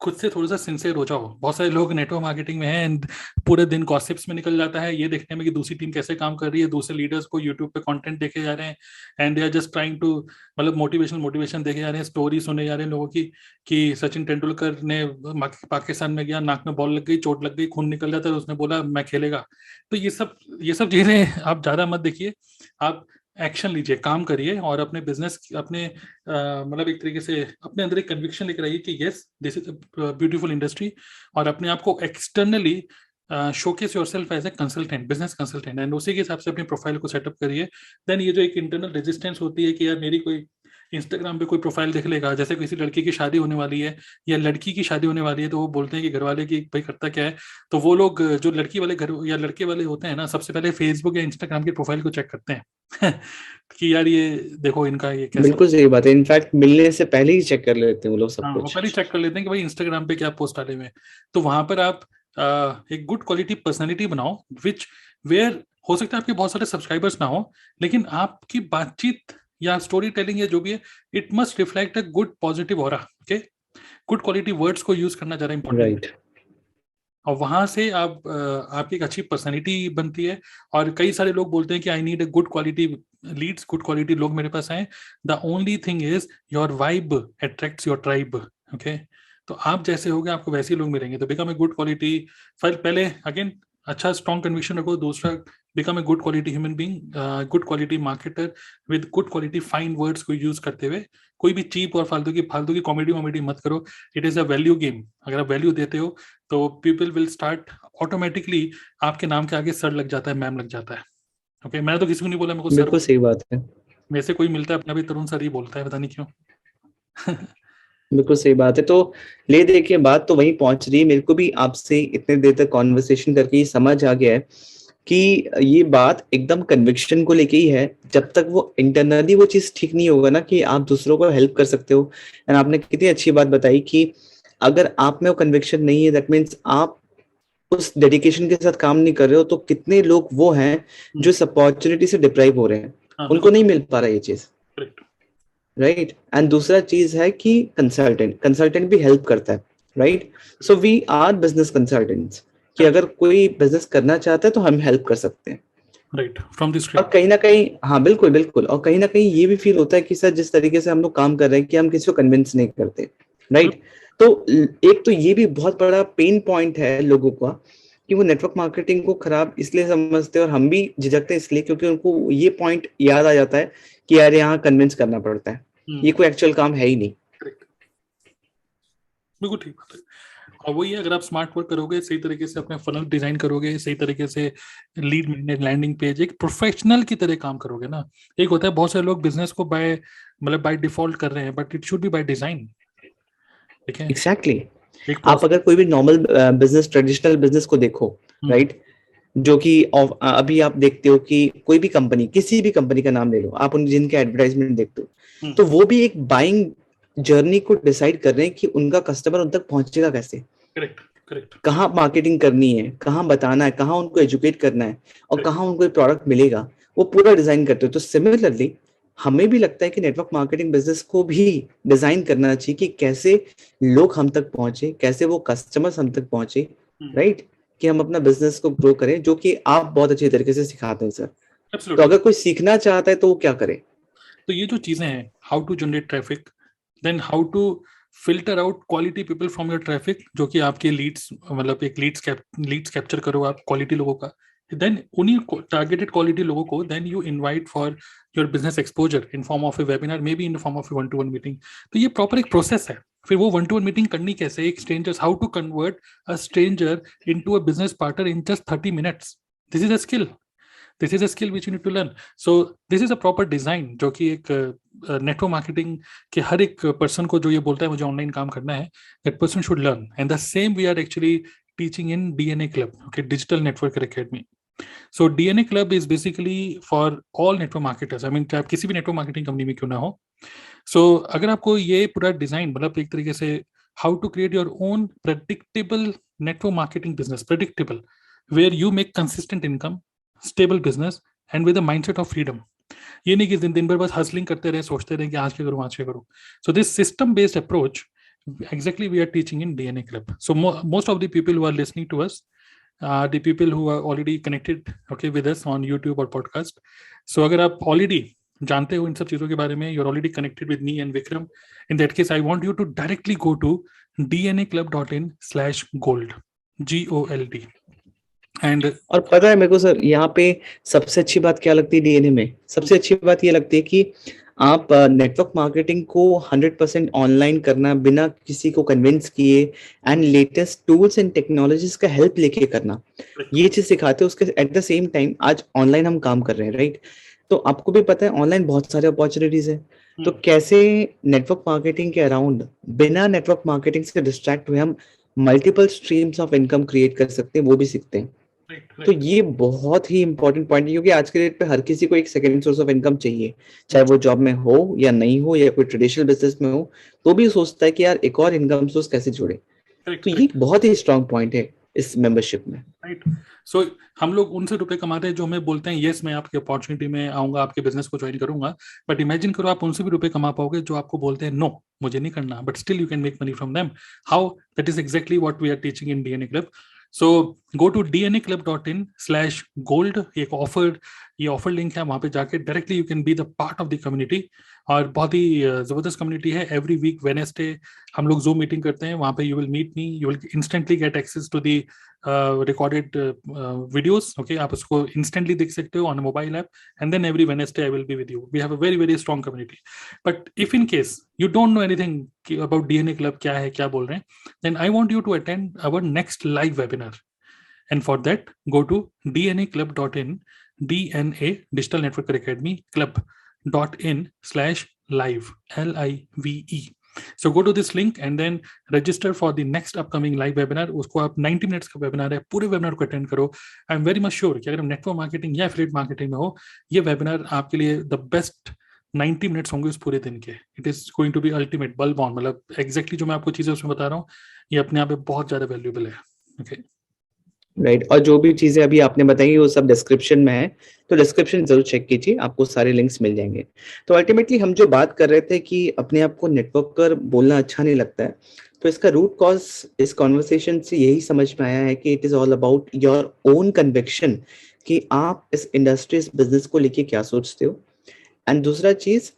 खुद से थोड़ा सा सिंसियर हो जाओ। बहुत सारे लोग नेटवर्क मार्केटिंग में हैं एंड पूरे दिन गॉसिप्स में निकल जाता है ये देखने में कि दूसरी टीम कैसे काम कर रही है, दूसरे लीडर्स को यूट्यूब पे कंटेंट देखे जा रहे हैं and they are just trying to, मतलब मोटिवेशन देखे जा रहे हैं, स्टोरी सुने जा रहे हैं लोगों की कि सचिन तेंदुलकर ने पाकिस्तान में गया, नाक में बॉल लग गई, चोट लग गई, खून निकल जाता है, उसने बोला मैं खेलेगा। तो ये सब चीजें आप ज्यादा मत देखिए। आप एक्शन लीजिए, काम करिए और अपने बिजनेस, अपने मतलब एक तरीके से अपने अंदर एक कन्विक्शन लेकर आइए कि yes this is beautiful industry, और अपने आप को externally showcase yourself as a consultant, business consultant, and उसी के हिसाब से अपनी प्रोफाइल को सेटअप करिए। देन ये जो एक इंटरनल रेजिस्टेंस होती है कि यार मेरी कोई इंस्टाग्राम पे कोई प्रोफाइल देख लेगा, जैसे किसी लड़की की शादी होने वाली है या लड़की की शादी होने वाली है, तो वो बोलते हैं कि घर वाले की भाई करता क्या है। तो वो लोग जो लड़की वाले घर या लड़के वाले होते हैं ना, सबसे पहले फेसबुक या इंस्टाग्राम की प्रोफाइल को चेक करते हैं कि यार ये देखो इनका ये कैसा। बिल्कुल सही बात है, इनफैक्ट मिलने से पहले ही चेक कर लेते हैं वो लोग सब हाँ, वो कुछ। पहले चेक कर लेते हैं कि भाई इंस्टाग्राम पे क्या पोस्ट डाले हुए हैं। तो वहां पर आप एक गुड क्वालिटी पर्सनैलिटी बनाओ, विच वेयर हो सकता है आपके बहुत सारे सब्सक्राइबर्स ना हो, लेकिन आपकी बातचीत या स्टोरी टेलिंग या जो भी है, it must reflect a good positive aura. Okay, good quality words को यूज करना ज्यादा इंपॉर्टेंट है। राइट। और वहां से आप आपकी एक अच्छी पर्सनैलिटी बनती है। और कई सारे लोग बोलते हैं कि I need a good quality Leeds, good quality लोग मेरे पास आए। The only thing is your vibe attracts your tribe. Okay, तो आप जैसे होगे आपको वैसे ही लोग मिलेंगे। तो बिकम ए गुड क्वालिटी, पहले अगेन अच्छा स्ट्रॉन्ग कन्विक्शन रखो। दूसरा, become a good quality human being, good quality marketer with good quality fine words को यूज करते हुए। कोई भी चीप और फालतू की कॉमेडी वॉमेडी मत करो। It is a value game. अगर आप वैल्यू देते हो तो पीपल विल स्टार्ट ऑटोमेटिकली, आपके नाम के आगे सर लग जाता है, मैम लग जाता है। ओके, मैंने तो किसी को नहीं बोला, मेरे को सर बिल्कुल सही बात है। मेरे से कोई मिलता है अपना भी तरुण सर ही बोलता है, पता नहीं क्यों। बिल्कुल सही बात है। तो ले देखिए, बात तो वहीं पहुंच रही है। मेरे को भी आपसे इतने देर तक कॉन्वर्सेशन करके ये समझ आ गया है कि ये बात एकदम कन्विक्शन को लेके ही है। जब तक वो इंटरनली वो चीज ठीक नहीं होगा ना कि आप दूसरों को हेल्प कर सकते हो। एंड आपने कितनी अच्छी बात बताई कि अगर आप में वो कन्विक्शन नहीं है, दैट मीन्स आप उस डेडिकेशन के साथ काम नहीं कर रहे हो। तो कितने लोग वो हैं जो इस अपॉर्चुनिटी से डिप्राइव हो रहे हैं, हाँ उनको बिल्कुल नहीं मिल पा रहा ये चीज, करेक्ट। राइट। एंड दूसरा चीज है कि कंसल्टेंट कंसल्टेंट भी हेल्प करता है, right? So we are business consultants, कि अगर कोई बिजनेस करना चाहता है तो हम हेल्प कर सकते हैं। राइट, फ्रॉम द और स्ट्रीट। कहीं ना कहीं, हाँ बिल्कुल बिल्कुल, और कहीं ना कहीं ये भी फील होता है कि सर जिस तरीके से हम लोग काम कर रहे हैं कि हम किसी को कन्विंस नहीं करते, राइट? तो एक तो ये भी बहुत बड़ा पेन पॉइंट है लोगों का, कि वो नेटवर्क मार्केटिंग को खराब इसलिए समझते हैं, और हम भी झिझकते हैं इसलिए क्योंकि उनको ये पॉइंट याद आ जाता है कि यार यहाँ कन्विंस करना पड़ता है, ये कोई एक्चुअल काम है ही नहीं। बिल्कुल ठीक बात है। और वही है, अगर आप स्मार्ट वर्क करोगे, सही तरीके से अपने फनल डिजाइन करोगे, सही तरीके से लीड मैग्नेट, लैंडिंग पेज, एक प्रोफेशनल की तरह काम करोगे ना। एक होता है बहुत सारे लोग बिजनेस को बाय मतलब बाय डिफॉल्ट कर रहे हैं, but it should be by design. ठीक है, एग्जैक्टली। एक आप प्रोसेस। अगर कोई भी नॉर्मल बिजनेस, ट्रेडिशनल बिजनेस को देखो, राइट, जो कि अभी आप देखते हो कि कोई भी कंपनी, किसी भी कंपनी का नाम ले लो आप, उन जिनके एडवर्टाइजमेंट देखते हो, तो वो भी एक बाइंग जर्नी को डिसाइड कर रहे हैं कि उनका कस्टमर उन तक पहुंचेगा कैसे, करेक्ट, करेक्ट, कहाँ मार्केटिंग करनी है, कहाँ बताना है, कहाँ उनको एजुकेट करना है, और कहाँ उनको प्रोडक्ट मिलेगा, वो पूरा डिजाइन करते हो। तो सिमिलरली हमें भी लगता है कि नेटवर्क मार्केटिंग बिजनेस को भी डिजाइन करना चाहिए कि कैसे लोग हम तक पहुंचे, कैसे वो कस्टमर्स हम तक पहुंचे, राइट? कि हम अपना बिजनेस को ग्रो करें, जो कि आप बहुत अच्छे तरीके से सिखाते हैं सर। तो एब्सोल्युटली। अगर कोई सीखना चाहता है तो वो क्या करे? तो ये जो चीजें हैं, how to generate traffic, then how to filter out quality people from your traffic, जो कि आपके लीड्स, मतलब एक लीड्स कैप्चर करो आप क्वालिटी लोगों का, देन उन्हीं टारगेटेड क्वालिटी लोगों को then you invite for your business exposure in form of a webinar, maybe in form of a 1-to-1 meeting. तो ये प्रॉपर एक प्रोसेस है। फिर वो 1-to-1 मीटिंग करनी कैसे, एक strangers, how to convert a stranger into a business partner in just 30 minutes, this is a skill, this is a skill which you need to learn. So this is a proper design, जो कि एक network marketing के हर एक person को जो ये बोलता है मुझे ऑनलाइन काम करना है, that person should learn, and the same we are actually teaching in DNA Club, okay, Digital Network Academy. So DNA Club is basically for all network marketers, I mean चाहे आप किसी भी नेटवर्क मार्केटिंग कंपनी में क्यों ना हो। सो अगर आपको ये पूरा डिजाइन, मतलब एक तरीके से how to create your own predictable network marketing business, predictable, where you make consistent income, stable business, and with a mindset of freedom. ये नहीं कि दिन दिन भर बस हसलिंग करते रहे, सोचते रहे कि आज क्या करूं, आज क्या करूं। So this system based approach exactly we are teaching in DNA Club. So most of the people who are listening to us are the people who are already connected, okay, with us on YouTube or podcast. So अगर आप already जानते हो इन सब चीजों के बारे में, you're already connected with me and Vikram, in that case I want you to directly go to dnaclub.in/gold, GOLD, and और पता है मेरे को सर, यहाँ पे सबसे अच्छी बात क्या लगती है डीएनए में? सबसे अच्छी बात ये लगती है कि आप नेटवर्क मार्केटिंग को 100% ऑनलाइन करना, बिना किसी को कन्विंस किए, and latest tools and technologies का हेल्प लेके करना, ये चीज सिखाते हो। उसके एट द सेम टाइम आज ऑनलाइन हम काम कर रहे हैं, राइट? तो आपको भी पता है ऑनलाइन बहुत सारे अपॉर्चुनिटीज है, तो कैसे नेटवर्क मार्केटिंग के अराउंड बिना नेटवर्क मार्केटिंग से डिस्ट्रैक्ट हुए हम multiple streams of income create कर सकते हैं, वो भी सीखते हैं। तो ये बहुत ही इंपॉर्टेंट पॉइंट है, क्योंकि आज के डेट पे हर किसी को एक सेकंड सोर्स ऑफ इनकम चाहिए, चाहे वो जॉब में हो या नहीं हो, या कोई ट्रेडिशनल बिजनेस में हो, तो भी सोचता है कि यार एक और इनकम सोर्स कैसे जोड़े। तो ये बहुत ही स्ट्रांग पॉइंट है इस मेंबरशिप में। राइट। सो हम लोग उनसे रुपए कमाते हैं जो हमें बोलते हैं यस मैं आपके अपॉर्चुनिटी में आऊंगा, आपके बिजनेस को ज्वाइन करूंगा, बट इमेजिन करो आप उनसे भी रुपए कमा पाओगे जो आपको बोलते हैं नो मुझे नहीं करना, but still you can make money from them. How? That is exactly what we are teaching in DNA Club. So go to dnaclub.in/gold, एक ऑफर, ये ऑफर लिंक है, वहां पे जाके directly you can be the part of the community. और बहुत ही जबरदस्त community है। एवरी वीक वेडनेसडे हम लोग जूम मीटिंग करते हैं, वहां पे you will meet me, you will instantly get access to the recorded videos, okay, आप उसको instantly देख सकते हो on a mobile app, and then every Wednesday I will be with you. We have a very very strong community. But if in case you don't know anything about DNA Club, क्या है, क्या बोल रहे हैं, then I want you to attend our next live webinar. And for that, go to dnaclub.in, DNA Digital Network Academy Club.in/live, LIVE. So go to this link and then register for the next upcoming live webinar. उसको आप 90 minutes का webinar है, पूरे webinar को attend करो। I am very much sure कि अगर हम नेटवर्क मार्केटिंग या एफिलिएट मार्केटिंग में हो, ये वेबिनार आपके लिए द बेस्ट 90 मिनट्स होंगे उस पूरे दिन के। It is going to be ultimate, bulb on, मतलब एग्जैक्टली जो मैं आपको चीजें उसमें बता रहा हूँ, ये अपने आप में बहुत ज्यादा वैल्यूएबल है। Okay, right. और जो भी चीजें अभी आपने बताई वो सब डिस्क्रिप्शन में है, तो डिस्क्रिप्शन जरूर चेक कीजिए, आपको सारे लिंक्स मिल जाएंगे। तो अल्टीमेटली हम जो बात कर रहे थे कि अपने आप को नेटवर्कर बोलना अच्छा नहीं लगता है, तो इसका रूट कॉज इस कॉन्वर्सेशन से यही समझ में आया है कि it is all about your own conviction कि आप इस इंडस्ट्री, इस बिजनेस को लेके क्या सोचते हो। एंड दूसरा चीज,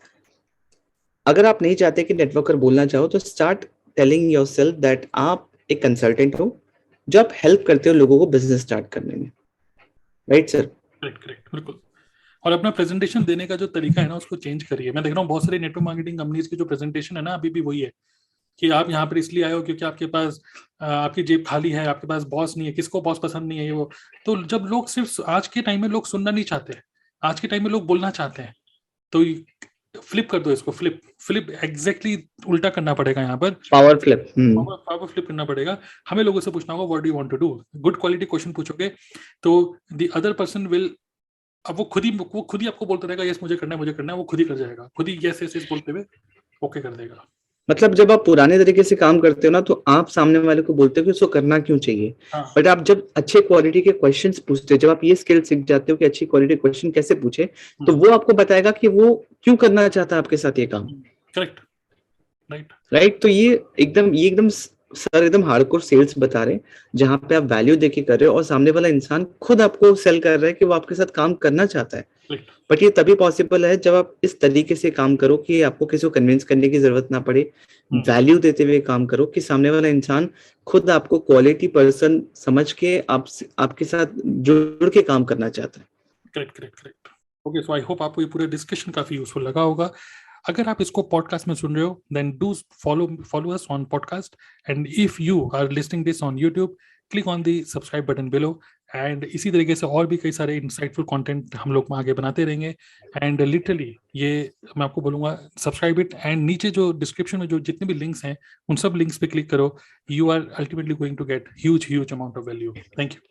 अगर आप नहीं चाहते कि नेटवर्कर बोलना चाहो तो स्टार्ट टेलिंग योरसेल्फ दैट आप एक कंसल्टेंट हो जो आप हेल्प करते हो लोगों को बिजनेस स्टार्ट करने में। Right sir? करेक्ट करेक्ट, बिल्कुल। और अपना प्रेजेंटेशन देने का जो तरीका है ना उसको चेंज करिए। मैं देख रहा हूँ बहुत सारी नेटवर्क मार्केटिंग कंपनीज की जो प्रेजेंटेशन है ना अभी भी वही है कि आप यहाँ पर इसलिए आए हो क्योंकि आपके पास आपकी जेब खाली है, आपके पास बॉस नहीं है, किसको बॉस पसंद नहीं है ये वो। तो जब लोग सिर्फ आज के टाइम में लोग सुनना नहीं चाहते, आज के टाइम में लोग बोलना चाहते हैं, तो फ्लिप कर दो इसको, फ्लिप फ्लिप एग्जैक्टली उल्टा करना पड़ेगा यहाँ पर, पावर फ्लिप। पावर फ्लिप करना पड़ेगा। हमें लोगों से पूछना होगा what do you want to do. Good quality question पूछोगे तो द अदर पर्सन विल, अब वो खुद ही आपको बोलता रहेगा यस मुझे करना है मुझे करना है, वो खुद ही कर जाएगा, खुद ही यस यस बोलते हुए ओके कर देगा। मतलब जब आप पुराने तरीके से काम करते हो ना तो आप सामने वाले को बोलते हो कि उसको करना क्यों चाहिए। बट आप जब अच्छे क्वालिटी के क्वेश्चंस पूछते हो, जब आप ये स्किल सीख जाते हो कि अच्छी क्वालिटी क्वेश्चन कैसे पूछे, तो वो आपको बताएगा कि वो क्यों करना चाहता है आपके साथ ये काम। Correct, right. तो ये एकदम सर एकदम हार्डकोर सेल्स बता रहे हैं जहां पे आप वैल्यू देके कर रहे हो और सामने वाला इंसान खुद आपको सेल कर रहा है कि वो आपके साथ काम करना चाहता है। बट ये तभी पॉसिबल है जब आप इस तरीके से काम करो कि आपको किसी को कन्विंस करने की जरूरत ना पड़े, वैल्यू देते हुए काम करो कि सामने वाला इंसान खुद आपको क्वालिटी पर्सन समझ के आपके साथ जुड़ के काम करना चाहता है। Correct. Okay, so I hope आपको ये पूरा डिस्कशन काफी यूजफुल लगा होगा। अगर आप इसको पॉडकास्ट में सुन रहे हो then do follow us on podcast, and if you are listening this on YouTube click on the subscribe button below. And इसी तरीके से और भी कई सारे इंसाइटफुल कंटेंट हम लोग आगे बनाते रहेंगे। एंड लिटरली ये मैं आपको बोलूंगा सब्सक्राइब इट, एंड नीचे जो डिस्क्रिप्शन में जो जितने भी लिंक्स हैं उन सब लिंक्स पे क्लिक करो। You are ultimately going to get huge amount of value. Thank you.